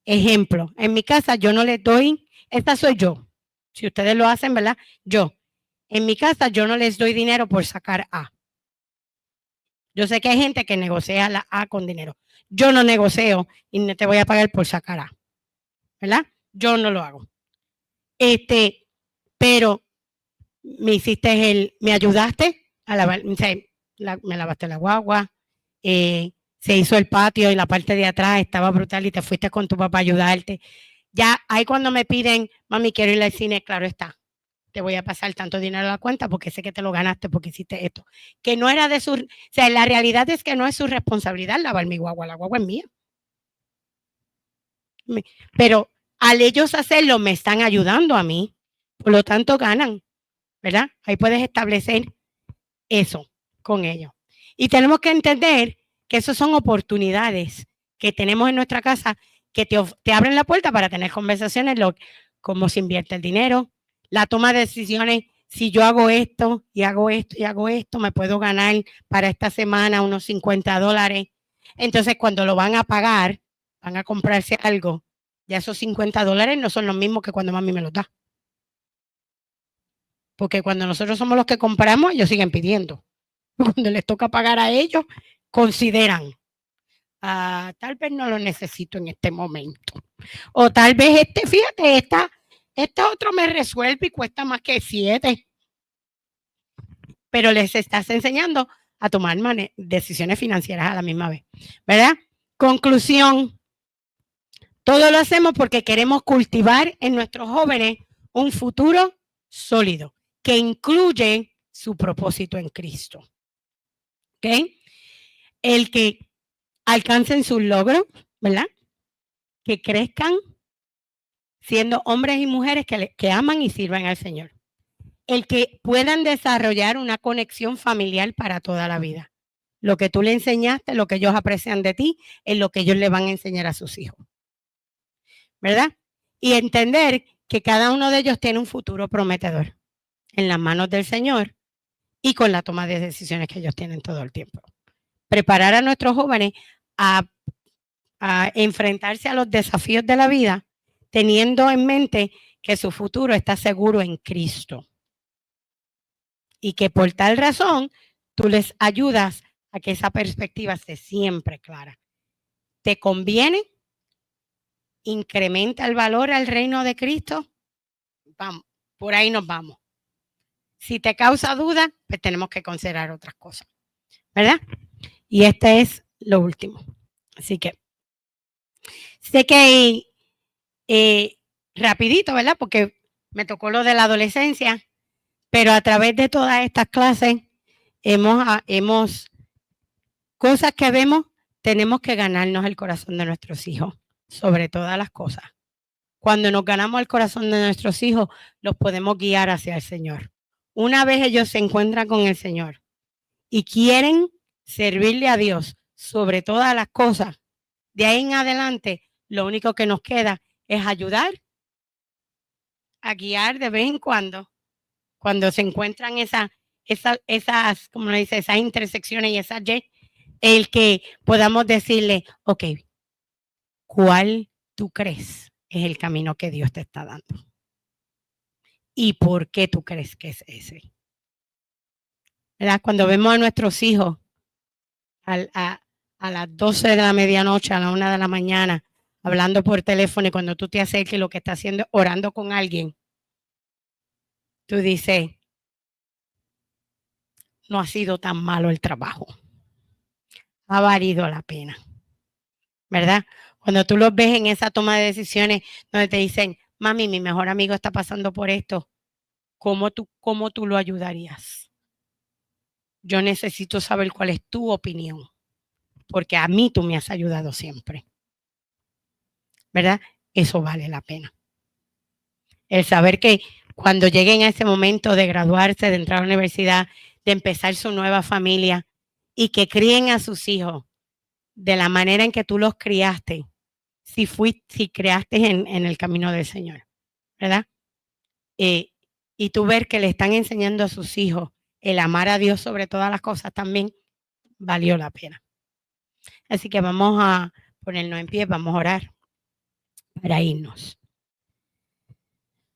Ejemplo, en mi casa yo no les doy, esta soy yo, si ustedes lo hacen, ¿verdad? En mi casa yo no les doy dinero por sacar A. Yo sé que hay gente que negocia la A con dinero. Yo no negocio y no te voy a pagar por sacar A, ¿verdad? Yo no lo hago. Pero me ayudaste a lavar, me lavaste la guagua, se hizo el patio y la parte de atrás estaba brutal y te fuiste con tu papá a ayudarte. Ya ahí cuando me piden, mami, quiero ir al cine, claro está, te voy a pasar tanto dinero a la cuenta porque sé que te lo ganaste porque hiciste esto. Que no era la realidad es que no es su responsabilidad lavar mi guagua, la guagua es mía. Pero al ellos hacerlo me están ayudando a mí, por lo tanto ganan, ¿verdad? Ahí puedes establecer eso con ellos. Y tenemos que entender que esas son oportunidades que tenemos en nuestra casa que te abren la puerta para tener conversaciones, cómo se invierte el dinero, la toma de decisiones, si yo hago esto y hago esto y hago esto, me puedo ganar para esta semana unos $50. Entonces, cuando lo van a pagar, van a comprarse algo, ya esos $50 no son los mismos que cuando mami me los da. Porque cuando nosotros somos los que compramos, ellos siguen pidiendo. Cuando les toca pagar a ellos, consideran, tal vez no lo necesito en este momento. O tal vez fíjate, este otro me resuelve y cuesta más que 7. Pero les estás enseñando a tomar decisiones financieras a la misma vez, ¿verdad? Conclusión, todo lo hacemos porque queremos cultivar en nuestros jóvenes un futuro sólido que incluye su propósito en Cristo. ¿Ok? El que alcancen sus logros, ¿verdad? Que crezcan siendo hombres y mujeres que aman y sirvan al Señor. El que puedan desarrollar una conexión familiar para toda la vida. Lo que tú le enseñaste, lo que ellos aprecian de ti, es lo que ellos le van a enseñar a sus hijos. ¿Verdad? Y entender que cada uno de ellos tiene un futuro prometedor en las manos del Señor y con la toma de decisiones que ellos tienen todo el tiempo. Preparar a nuestros jóvenes a enfrentarse a los desafíos de la vida, teniendo en mente que su futuro está seguro en Cristo. Y que por tal razón, tú les ayudas a que esa perspectiva esté siempre clara. ¿Te conviene incrementa el valor al reino de Cristo, vamos, por ahí nos vamos. Si te causa duda, pues tenemos que considerar otras cosas, ¿verdad? Y este es lo último. Así que sé que rapidito, ¿verdad? Porque me tocó lo de la adolescencia, pero a través de todas estas clases hemos cosas que vemos, tenemos que ganarnos el corazón de nuestros hijos, sobre todas las cosas. Cuando nos ganamos el corazón de nuestros hijos, los podemos guiar hacia el Señor. Una vez ellos se encuentran con el Señor y quieren servirle a Dios sobre todas las cosas, de ahí en adelante, lo único que nos queda es ayudar a guiar de vez en cuando se encuentran esas, como le dice, esas intersecciones y esas Y, el que podamos decirle, ok, ¿cuál tú crees es el camino que Dios te está dando? ¿Y por qué tú crees que es ese? ¿Verdad? Cuando vemos a nuestros hijos a las 12 de la medianoche, a la 1 de la mañana, hablando por teléfono y cuando tú te acerques lo que está haciendo, orando con alguien, tú dices, no ha sido tan malo el trabajo. Ha valido la pena, ¿verdad? Cuando tú los ves en esa toma de decisiones donde te dicen, mami, mi mejor amigo está pasando por esto, ¿cómo tú lo ayudarías? Yo necesito saber cuál es tu opinión, porque a mí tú me has ayudado siempre, ¿verdad? Eso vale la pena. El saber que cuando lleguen a ese momento de graduarse, de entrar a la universidad, de empezar su nueva familia y que críen a sus hijos de la manera en que tú los criaste, si creaste en el camino del Señor, ¿verdad? Y tú ver que le están enseñando a sus hijos el amar a Dios sobre todas las cosas también valió la pena. Así que vamos a ponernos en pie, vamos a orar para irnos.